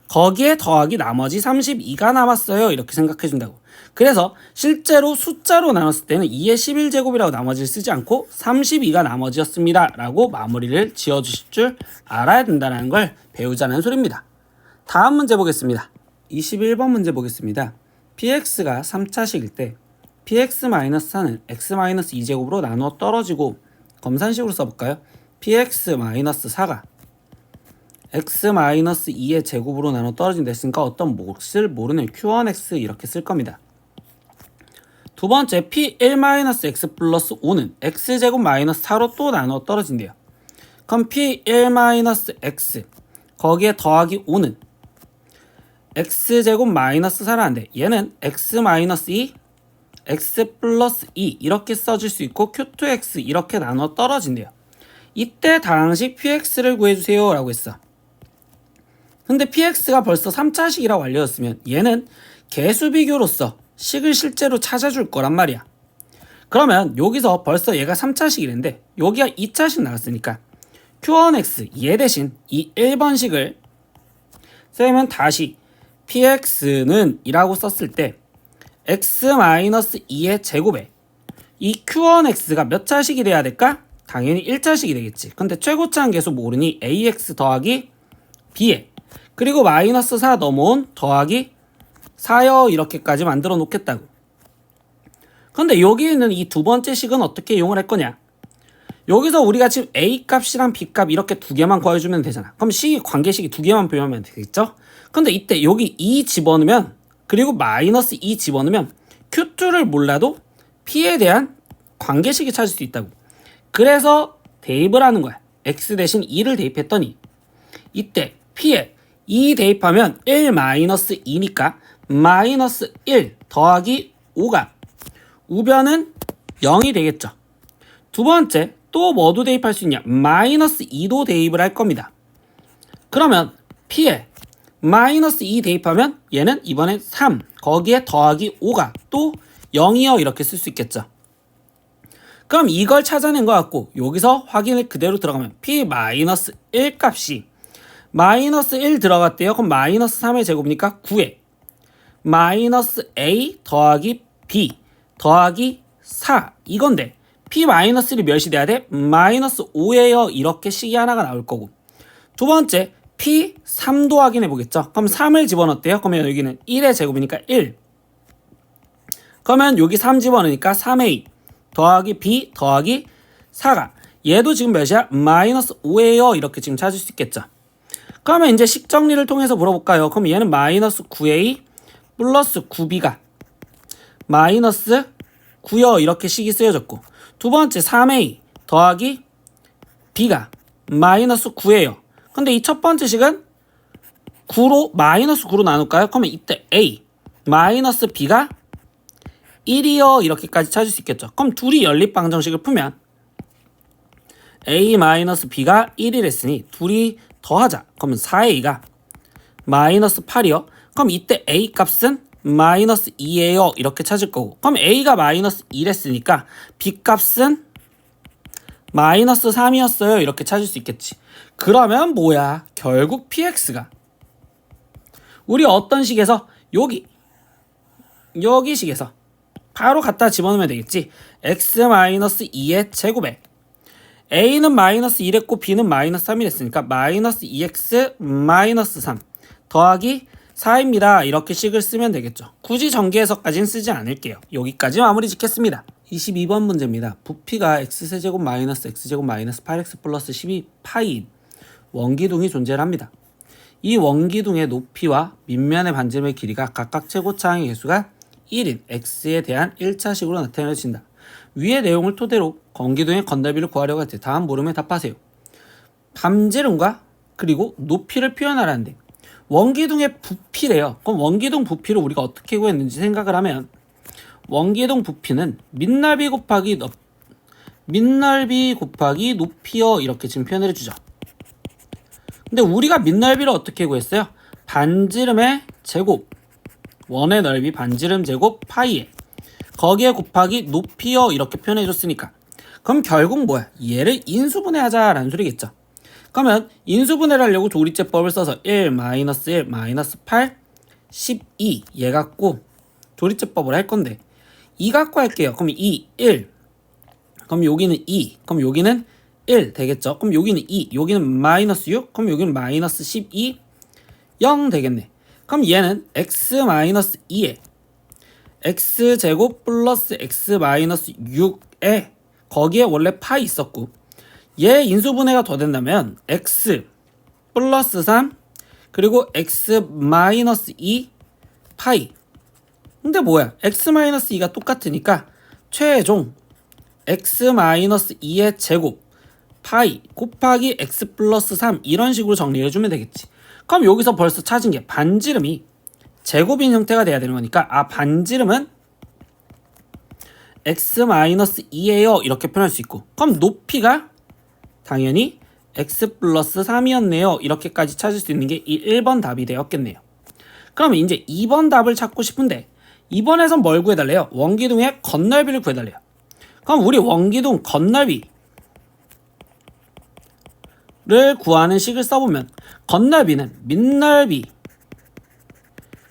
거기에 더하기 나머지 32가 남았어요 이렇게 생각해 준다고. 그래서 실제로 숫자로 나눴을 때는 2의 11제곱이라고 나머지를 쓰지 않고 32가 나머지였습니다 라고 마무리를 지어주실 줄 알아야 된다는 걸 배우자는 소리입니다. 다음 문제 보겠습니다. 21번 문제 보겠습니다. px가 3차식일 때 px-4는 x-2제곱으로 나누어 떨어지고, 검산식으로 써볼까요? px-4가 x-2의 제곱으로 나눠 떨어진다 했으니까 어떤 몫을 모르는 q1x 이렇게 쓸 겁니다. 두 번째 p1-x 플러스 5는 x제곱 마이너스 4로 또 나눠 떨어진대요. 그럼 p1-x 거기에 더하기 5는 x제곱 마이너스 4라는데 얘는 x-2 x 플러스 2 이렇게 써줄 수 있고 q2x 이렇게 나눠 떨어진대요. 이때 다항식 px를 구해주세요 라고 했어. 근데 px가 벌써 3차식이라고 알려졌으면 얘는 개수비교로서 식을 실제로 찾아줄 거란 말이야. 그러면 여기서 벌써 얘가 3차식이랬는데 여기가 2차식 나왔으니까 q1x 얘 대신 이 1번식을 쓰면 다시 px는 이라고 썼을 때 x-2의 제곱에 이 q1x가 몇 차식이 돼야 될까? 당연히 1차식이 되겠지. 근데 최고차항 계수 모르니 ax 더하기 b에 그리고 마이너스 4 넘어온 더하기 4여 이렇게까지 만들어 놓겠다고. 근데 여기 있는 이 두 번째 식은 어떻게 이용을 할 거냐? 여기서 우리가 지금 a 값이랑 b 값 이렇게 두 개만 구해주면 되잖아. 그럼 식이 관계식이 두 개만 표현하면 되겠죠? 근데 이때 여기 2 집어넣으면 그리고 마이너스 2 집어넣으면 q2를 몰라도 p에 대한 관계식이 찾을 수 있다고. 그래서 대입을 하는 거야. x 대신 2를 대입했더니 이때 p에 2 대입하면 1-2니까 마이너스 1 더하기 5가 우변은 0이 되겠죠. 두 번째 또 뭐도 대입할 수 있냐? 마이너스 2도 대입을 할 겁니다. 그러면 p에 마이너스 2 대입하면 얘는 이번엔 3 거기에 더하기 5가 또 0이요 이렇게 쓸 수 있겠죠. 그럼 이걸 찾아낸 것 같고 여기서 확인을 그대로 들어가면 p-1 값이 마이너스 1 들어갔대요. 그럼 마이너스 3의 제곱이니까 9에 마이너스 a 더하기 b 더하기 4 이건데 p-1이 몇이 돼야 돼? 마이너스 5예요 이렇게 식이 하나가 나올 거고, 두 번째 p 3도 확인해 보겠죠. 그럼 3을 집어넣었대요. 그러면 여기는 1의 제곱이니까 1. 그러면 여기 3 집어넣으니까 3a 더하기 b 더하기 4가 얘도 지금 몇이야? 마이너스 5예요 이렇게 지금 찾을 수 있겠죠. 그러면 이제 식 정리를 통해서 물어볼까요? 그럼 얘는 마이너스 9a 플러스 9b가 마이너스 9요 이렇게 식이 쓰여졌고, 두 번째 3a 더하기 b가 마이너스 9예요. 근데 이 첫 번째 식은 9로 마이너스 9로 나눌까요? 그러면 이때 a 마이너스 b가 1이요 이렇게까지 찾을 수 있겠죠. 그럼 둘이 연립방정식을 풀면 a 마이너스 b가 1이랬으니 둘이 더하자. 그러면 4a가 마이너스 8이요. 그럼 이때 a 값은 마이너스 2예요 이렇게 찾을 거고, 그럼 a가 마이너스 1했으니까 b 값은 마이너스 3이었어요 이렇게 찾을 수 있겠지. 그러면 뭐야? 결국 px가 우리 어떤 식에서 여기 식에서 바로 갖다 집어넣으면 되겠지. x-2의 제곱에 a는 마이너스 1했고 b는 마이너스 3이랬으니까 마이너스 2x 마이너스 3 더하기 4입니다. 이렇게 식을 쓰면 되겠죠. 굳이 전개해서까지는 쓰지 않을게요. 여기까지 마무리 짓겠습니다. 22번 문제입니다. 부피가 x세제곱 마이너스 x제곱 마이너스 8x 플러스 12파이인 원기둥이 존재를 합니다. 이 원기둥의 높이와 밑면의 반지름의 길이가 각각 최고차항의 개수가 1인 x에 대한 1차식으로 나타내진다. 위의 내용을 토대로 원기둥의 건널비를 구하려고 할 때 다음 물음에 답하세요. 반지름과 그리고 높이를 표현하라는데 원기둥의 부피래요. 그럼 원기둥 부피를 우리가 어떻게 구했는지 생각을 하면 원기둥 부피는 밑넓이 곱하기 높이요 이렇게 지금 표현을 해주죠. 근데 우리가 밑넓이를 어떻게 구했어요? 반지름의 제곱, 원의 넓이 반지름 제곱 파이에 거기에 곱하기 높이요 이렇게 표현해줬으니까 그럼 결국 뭐야? 얘를 인수분해하자라는 소리겠죠. 그러면 인수분해를 하려고 조리제법을 써서 1, 마이너스 1, 마이너스 8, 12 얘 갖고 조리제법을 할 건데 2 갖고 할게요. 그럼 2, 1 그럼 여기는 2 그럼 여기는 1 되겠죠. 그럼 여기는 2 여기는 마이너스 6 그럼 여기는 마이너스 12 0 되겠네. 그럼 얘는 x 마이너스 2에 x제곱 플러스 x 마이너스 6에 거기에 원래 파이 있었고 얘 인수분해가 더 된다면 x 플러스 3 그리고 x 마이너스 2 파이. 근데 뭐야? x 마이너스 2가 똑같으니까 최종 x 마이너스 2의 제곱 파이 곱하기 x 플러스 3 이런 식으로 정리해주면 되겠지. 그럼 여기서 벌써 찾은 게 반지름이 제곱인 형태가 돼야 되는 거니까 반지름은 x 마이너스 2예요 이렇게 표현할 수 있고 그럼 높이가 당연히 x 플러스 3이었네요 이렇게까지 찾을 수 있는 게 이 1번 답이 되었겠네요. 그러면 이제 2번 답을 찾고 싶은데 2번에선 뭘 구해달래요? 원기둥의 겉넓이를 구해달래요. 그럼 우리 원기둥 겉넓이를 구하는 식을 써보면 겉넓이는 밑넓이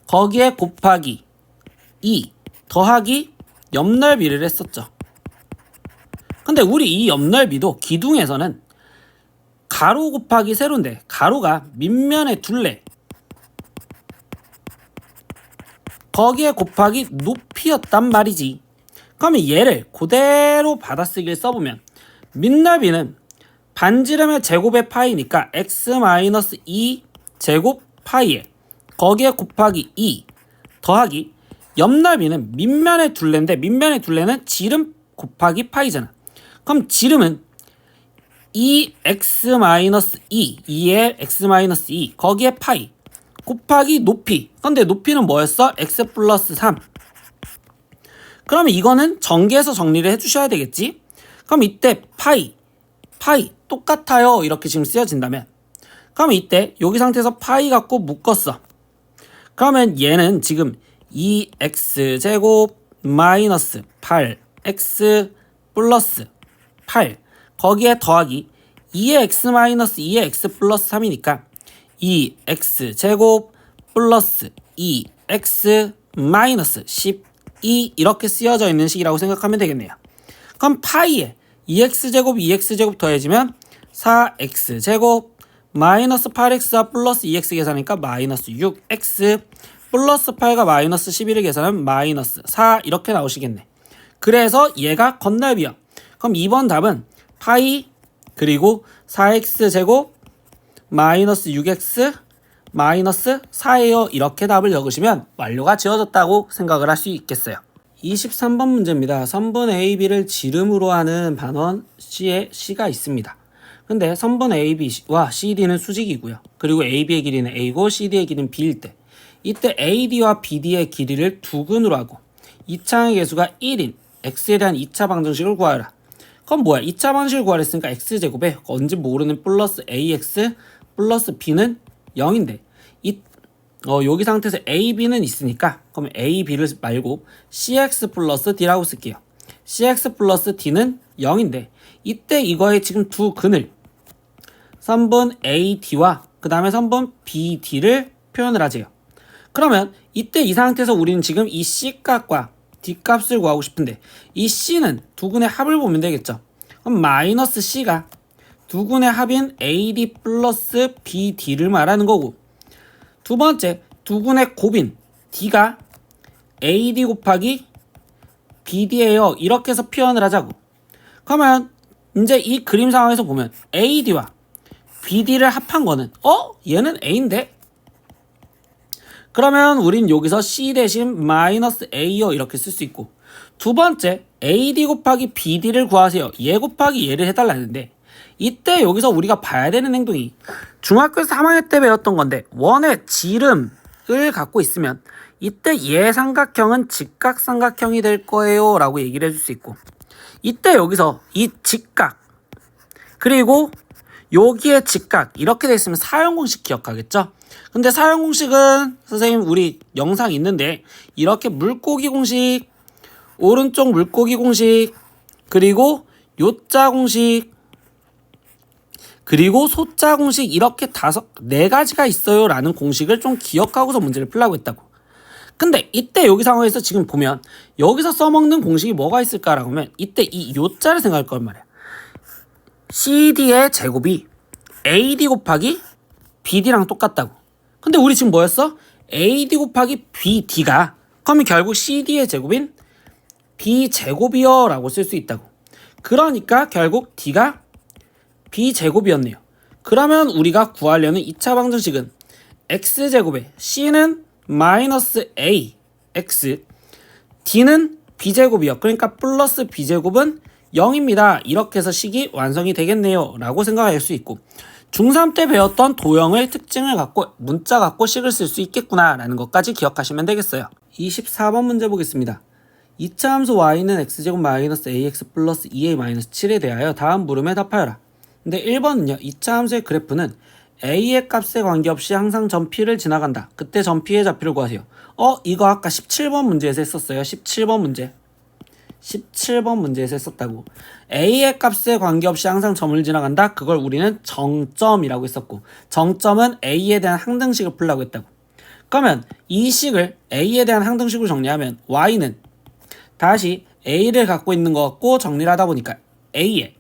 거기에 곱하기 2 더하기 옆넓이를 했었죠. 근데 우리 이 옆넓이도 기둥에서는 가로 곱하기 세로인데 가로가 밑면의 둘레 거기에 곱하기 높이였단 말이지. 그러면 얘를 그대로 받아쓰기를 써보면 밑넓이는 반지름의 제곱의 파이니까 x-2 제곱 파이에 거기에 곱하기 2 더하기 옆넓이는 밑면의 둘레인데 밑면의 둘레는 지름 곱하기 파이잖아. 그럼 지름은 2x-2 2의 x-2 거기에 파이 곱하기 높이. 근데 높이는 뭐였어? x 플러스 3. 그러면 이거는 전개해서 정리를 해주셔야 되겠지. 그럼 이때 파이 똑같아요 이렇게 지금 쓰여진다면 그러면 이때 여기 상태에서 파이 갖고 묶었어. 그러면 얘는 지금 2x제곱 마이너스 8x 플러스 8 거기에 더하기 2의 x 마이너스 2의 x 플러스 3이니까 2x제곱 플러스 2x 마이너스 12 이렇게 쓰여져 있는 식이라고 생각하면 되겠네요. 그럼 파이에 2x제곱 더해지면 4x제곱 마이너스 8x와 플러스 2x 계산하니까 마이너스 6x 플러스 8과 마이너스 11을 계산하면 마이너스 4 이렇게 나오시겠네. 그래서 얘가 겉넓이야. 그럼 2번 답은 파이 그리고 4x제곱 마이너스 6x 마이너스 4예요. 이렇게 답을 적으시면 완료가 지어졌다고 생각을 할 수 있겠어요. 23번 문제입니다. 선분 AB를 지름으로 하는 반원 C에 C가 있습니다. 근데 선분 AB와 CD는 수직이고요. 그리고 AB의 길이는 A고 CD의 길이는 B일 때 이때 AD와 BD의 길이를 두근으로 하고 2차항의 개수가 1인 X에 대한 2차 방정식을 구하라. 그럼 뭐야? 2차 방정식을 구하랬으니까 X제곱에 뭔지 모르는 플러스 AX 플러스 B는 0인데 여기 상태에서 AB는 있으니까 그럼 AB를 말고 CX 플러스 D라고 쓸게요. CX 플러스 D는 0인데 이때 이거의 지금 두 근을 선분 AD와 그 다음에 선분 BD를 표현을 하세요. 그러면 이때 이 상태에서 우리는 지금 이 C값과 D값을 구하고 싶은데 이 C는 두 근의 합을 보면 되겠죠. 그럼 마이너스 C가 두 근의 합인 AD 플러스 BD를 말하는 거고 두 번째 두 근의 곱인 D가 AD 곱하기 BD예요. 이렇게 해서 표현을 하자고. 그러면 이제 이 그림 상황에서 보면 AD와 BD를 합한 거는 얘는 A인데? 그러면 우린 여기서 C 대신 마이너스 A요 이렇게 쓸 수 있고 두 번째 AD 곱하기 BD를 구하세요. 얘 곱하기 얘를 해달라는데 이때 여기서 우리가 봐야 되는 행동이 중학교 3학년 때 배웠던 건데 원의 지름을 갖고 있으면 이때 얘 삼각형은 직각삼각형이 될 거예요 라고 얘기를 해줄 수 있고, 이때 여기서 이 직각 그리고 여기에 직각 이렇게 돼 있으면 사형공식 기억하겠죠? 근데 사형공식은 선생님 우리 영상 있는데 이렇게 물고기 공식, 오른쪽 물고기 공식, 그리고 요자 공식, 그리고 소자 공식, 이렇게 네 가지가 있어요 라는 공식을 좀 기억하고서 문제를 풀라고 했다고. 근데 이때 여기 상황에서 지금 보면 여기서 써먹는 공식이 뭐가 있을까라고 하면 이때 이 요자를 생각할 거란 말이야. CD의 제곱이 AD 곱하기 BD랑 똑같다고. 근데 우리 지금 뭐였어? AD 곱하기 BD가 그러면 결국 CD의 제곱인 B제곱이요 라고 쓸 수 있다고. 그러니까 결국 D가 B제곱이었네요. 그러면 우리가 구하려는 2차 방정식은 X제곱에 C는 마이너스 A X, D는 B제곱이요. 그러니까 플러스 B제곱은 0입니다. 이렇게 해서 식이 완성이 되겠네요 라고 생각할 수 있고, 중3 때 배웠던 도형의 특징을 갖고 문자 갖고 식을 쓸 수 있겠구나 라는 것까지 기억하시면 되겠어요. 24번 문제 보겠습니다. 2차 함수 y는 x제곱 마이너스 ax 플러스 2a 마이너스 7에 대하여 다음 물음에 답하여라. 근데 1번은요. 2차 함수의 그래프는 a의 값에 관계없이 항상 점 p를 지나간다. 그때 점 p의 좌표를 구하세요. 이거 아까 17번 문제에서 했었어요. 17번 문제에서 했었다고. a의 값에 관계없이 항상 점을 지나간다. 그걸 우리는 정점이라고 했었고, 정점은 a에 대한 항등식을 풀라고 했다고. 그러면 이 식을 a에 대한 항등식으로 정리하면 y는 다시 a를 갖고 있는 것 같고 정리를 하다 보니까 a에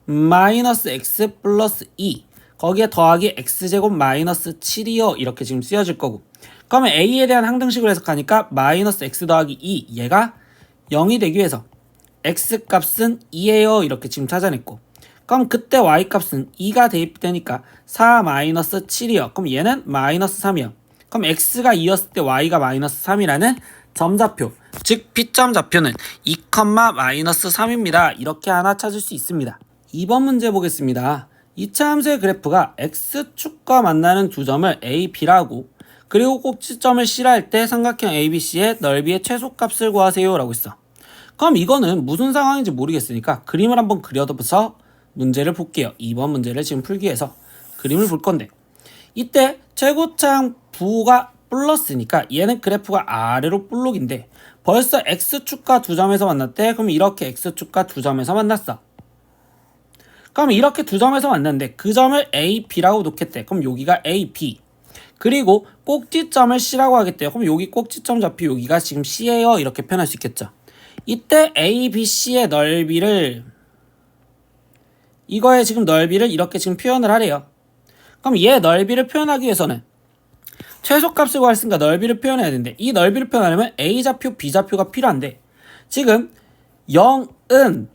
마이너스 x 플러스 2 거기에 더하기 x제곱 마이너스 7이요 이렇게 지금 쓰여질 거고, 그러면 a에 대한 항등식으로 해석하니까 마이너스 x 더하기 2 얘가 0이 되기 위해서 x값은 2예요 이렇게 지금 찾아냈고, 그럼 그때 y값은 2가 대입되니까 4 마이너스 7이요. 그럼 얘는 마이너스 3이요. 그럼 x가 2였을 때 y가 마이너스 3이라는 점좌표, 즉 P점 좌표는 2, 마이너스 3입니다. 이렇게 하나 찾을 수 있습니다. 2번 문제 보겠습니다. 2차 함수의 그래프가 x축과 만나는 두 점을 a, b라고, 그리고 꼭지점을 C라 할 때 삼각형 ABC의 넓이의 최소값을 구하세요 라고 했어. 그럼 이거는 무슨 상황인지 모르겠으니까 그림을 한번 그려서 문제를 볼게요. 2번 문제를 지금 풀기 위해서 그림을 볼 건데, 이때 최고차항 부가 플러스니까 얘는 그래프가 아래로 볼록인데 벌써 x축과 두 점에서 만났대. 그럼 이렇게 x축과 두 점에서 만났어. 그럼 이렇게 두 점에서 만났는데 그 점을 A, B라고 놓겠대. 그럼 여기가 A, B. 그리고 꼭지점을 C라고 하겠대요. 그럼 여기 꼭지점 좌표 여기가 지금 C예요. 이렇게 표현할 수 있겠죠. 이때 A, B, C의 넓이를, 이거의 지금 넓이를 이렇게 지금 표현을 하래요. 그럼 얘 넓이를 표현하기 위해서는 최소값을 구했으니까 넓이를 표현해야 되는데, 이 넓이를 표현하려면 A좌표, B좌표가 필요한데 지금 0은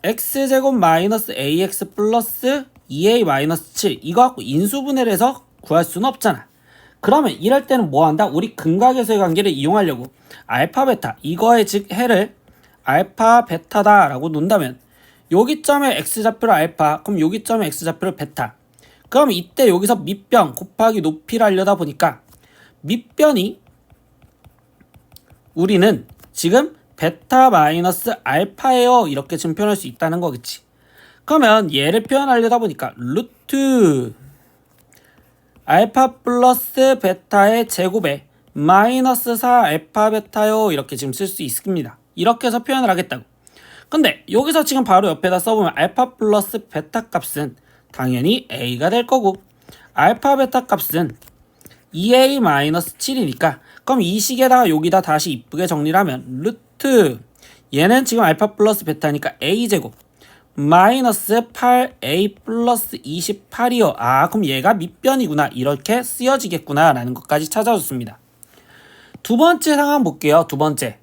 x제곱 마이너스 ax 플러스 2a 마이너스 7 이거 갖고 인수분해를 해서 구할 수는 없잖아. 그러면 이럴 때는 뭐 한다? 우리 근각에서의 관계를 이용하려고 알파 베타, 이거의 즉 해를 알파 베타다 라고 놓는다면 여기 점의 x좌표를 알파, 그럼 여기 점의 x좌표를 베타. 그럼 이때 여기서 밑변 곱하기 높이를 하려다 보니까 밑변이 우리는 지금 베타 마이너스 알파예요 이렇게 지금 표현할 수 있다는 거겠지. 그러면 얘를 표현하려다 보니까 루트 알파 플러스 베타의 제곱에 마이너스 4 알파 베타요 이렇게 지금 쓸 수 있습니다. 이렇게 해서 표현을 하겠다고. 근데 여기서 지금 바로 옆에다 써보면 알파 플러스 베타 값은 당연히 a가 될 거고, 알파 베타 값은 2a 마이너스 7이니까 그럼 이 식에다가 여기다 다시 이쁘게 정리를 하면 루트 얘는 지금 알파 플러스 베타니까 a제곱 마이너스 8a 플러스 28이요. 그럼 얘가 밑변이구나 이렇게 쓰여지겠구나 라는 것까지 찾아줬습니다. 두 번째 상황 볼게요. 두 번째.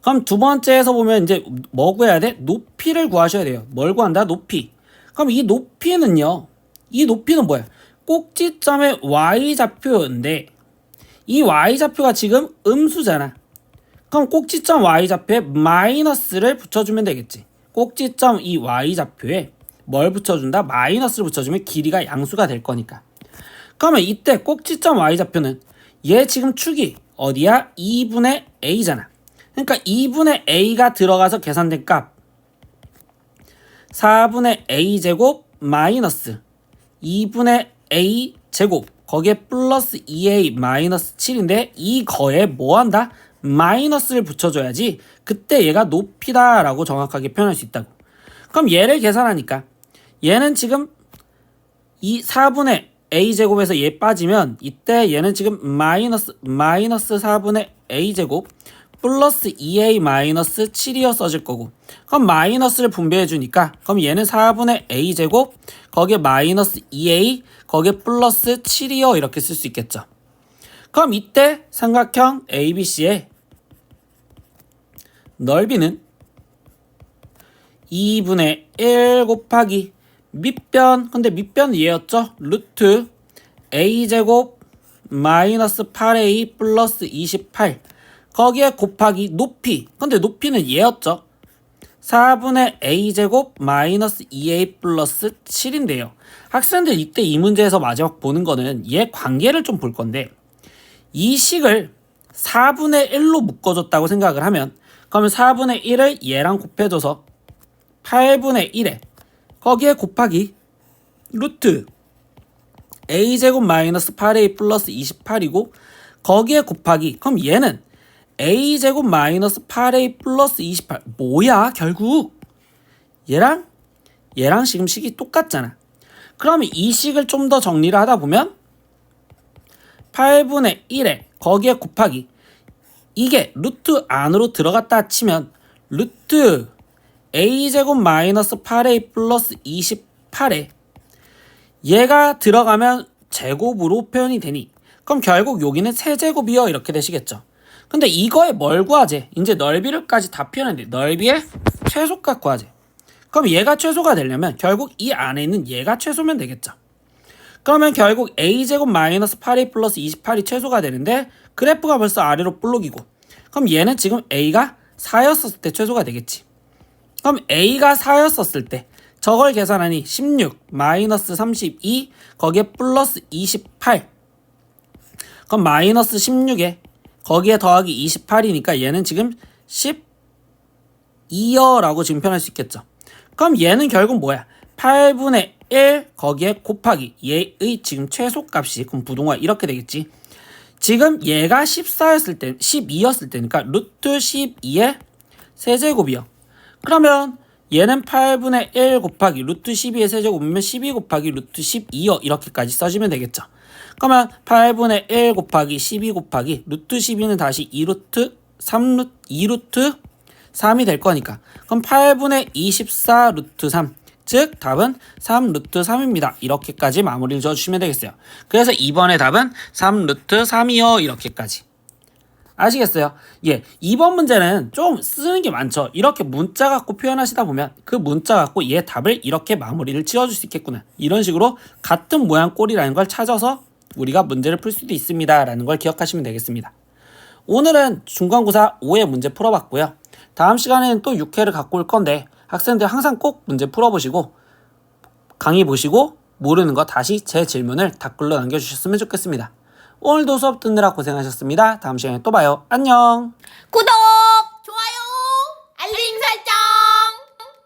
그럼 두 번째에서 보면 이제 뭐 구해야 돼? 높이를 구하셔야 돼요. 뭘 구한다? 높이. 그럼 이 높이는요, 이 높이는 뭐야? 꼭지점의 y좌표인데 이 y좌표가 지금 음수잖아. 그럼 꼭지점 y좌표에 마이너스를 붙여주면 되겠지. 꼭지점 이 y좌표에 뭘 붙여준다? 마이너스를 붙여주면 길이가 양수가 될 거니까. 그러면 이때 꼭지점 y좌표는 얘 지금 축이 어디야? 2분의 a잖아. 그러니까 2분의 a가 들어가서 계산된 값 4분의 a제곱 마이너스 2분의 a제곱 거기에 플러스 2a 마이너스 7인데 이 거에 뭐 한다? 마이너스를 붙여줘야지 그때 얘가 높이다 라고 정확하게 표현할 수 있다고. 그럼 얘를 계산하니까 얘는 지금 이 4분의 a제곱에서 얘 빠지면 이때 얘는 지금 마이너스 4분의 a제곱 플러스 2a 마이너스 7이어 써질 거고, 그럼 마이너스를 분배해 주니까 그럼 얘는 4분의 a제곱 거기에 마이너스 2a 거기에 플러스 7이어 이렇게 쓸 수 있겠죠. 그럼 이때 삼각형 ABC의 넓이는 2분의 1 곱하기 밑변, 근데 밑변은 얘였죠. 루트 a제곱 마이너스 8a 플러스 28 거기에 곱하기 높이, 근데 높이는 얘였죠. 4분의 a제곱 마이너스 2a 플러스 7인데요. 학생들 이때 이 문제에서 마지막 보는 거는 얘 관계를 좀 볼 건데, 이 식을 4분의 1로 묶어줬다고 생각을 하면 그러면 4분의 1을 얘랑 곱해줘서 8분의 1에 거기에 곱하기 루트 a제곱 마이너스 8a 플러스 28이고 거기에 곱하기, 그럼 얘는 a제곱 마이너스 8a 플러스 28 뭐야? 결국 얘랑 지금 식이 똑같잖아. 그러면 이 식을 좀 더 정리를 하다 보면 8분의 1에 거기에 곱하기 이게 루트 안으로 들어갔다 치면 루트 a제곱 마이너스 8a 플러스 28에 얘가 들어가면 제곱으로 표현이 되니 그럼 결국 여기는 세제곱이요 이렇게 되시겠죠. 근데 이거에 뭘 구하지? 이제 넓이를까지 다 표현했는데 넓이의 최소값 구하지. 그럼 얘가 최소가 되려면 결국 이 안에 있는 얘가 최소면 되겠죠. 그러면 결국 a제곱 마이너스 8a 플러스 28이 최소가 되는데 그래프가 벌써 아래로 볼록이고, 그럼 얘는 지금 a가 4였었을 때 최소가 되겠지. 그럼 a가 4였었을 때 저걸 계산하니 16 마이너스 32 거기에 플러스 28, 그럼 마이너스 16에 거기에 더하기 28이니까 얘는 지금 12여 라고 지금 표현할 수 있겠죠. 그럼 얘는 결국 뭐야? 8분의 1 거기에 곱하기 얘의 지금 최소값이 그럼 부동화 이렇게 되겠지. 지금 얘가 14였을 때 12였을 때니까 루트 12의 세제곱이요. 그러면 얘는 8분의 1 곱하기 루트 12의 세제곱이면 12 곱하기 루트 12여 이렇게까지 써주면 되겠죠. 그러면 8분의 1 곱하기 12 곱하기 루트 12는 다시 2루트 3이 될 거니까 그럼 8분의 24 루트 3, 즉 답은 3 루트 3입니다. 이렇게까지 마무리를 지어주시면 되겠어요. 그래서 이번에 답은 3 루트 3이요 이렇게까지. 아시겠어요? 예, 이번 문제는 좀 쓰는 게 많죠. 이렇게 문자 갖고 표현하시다 보면 그 문자 갖고 얘 답을 이렇게 마무리를 지어줄 수 있겠구나. 이런 식으로 같은 모양 꼴이라는 걸 찾아서 우리가 문제를 풀 수도 있습니다 라는 걸 기억하시면 되겠습니다. 오늘은 중간고사 5회 문제 풀어봤고요. 다음 시간에는 또 6회를 갖고 올 건데 학생들 항상 꼭 문제 풀어보시고 강의 보시고 모르는 거 다시 제 질문을 댓글로 남겨주셨으면 좋겠습니다. 오늘도 수업 듣느라 고생하셨습니다. 다음 시간에 또 봐요. 안녕. 구독!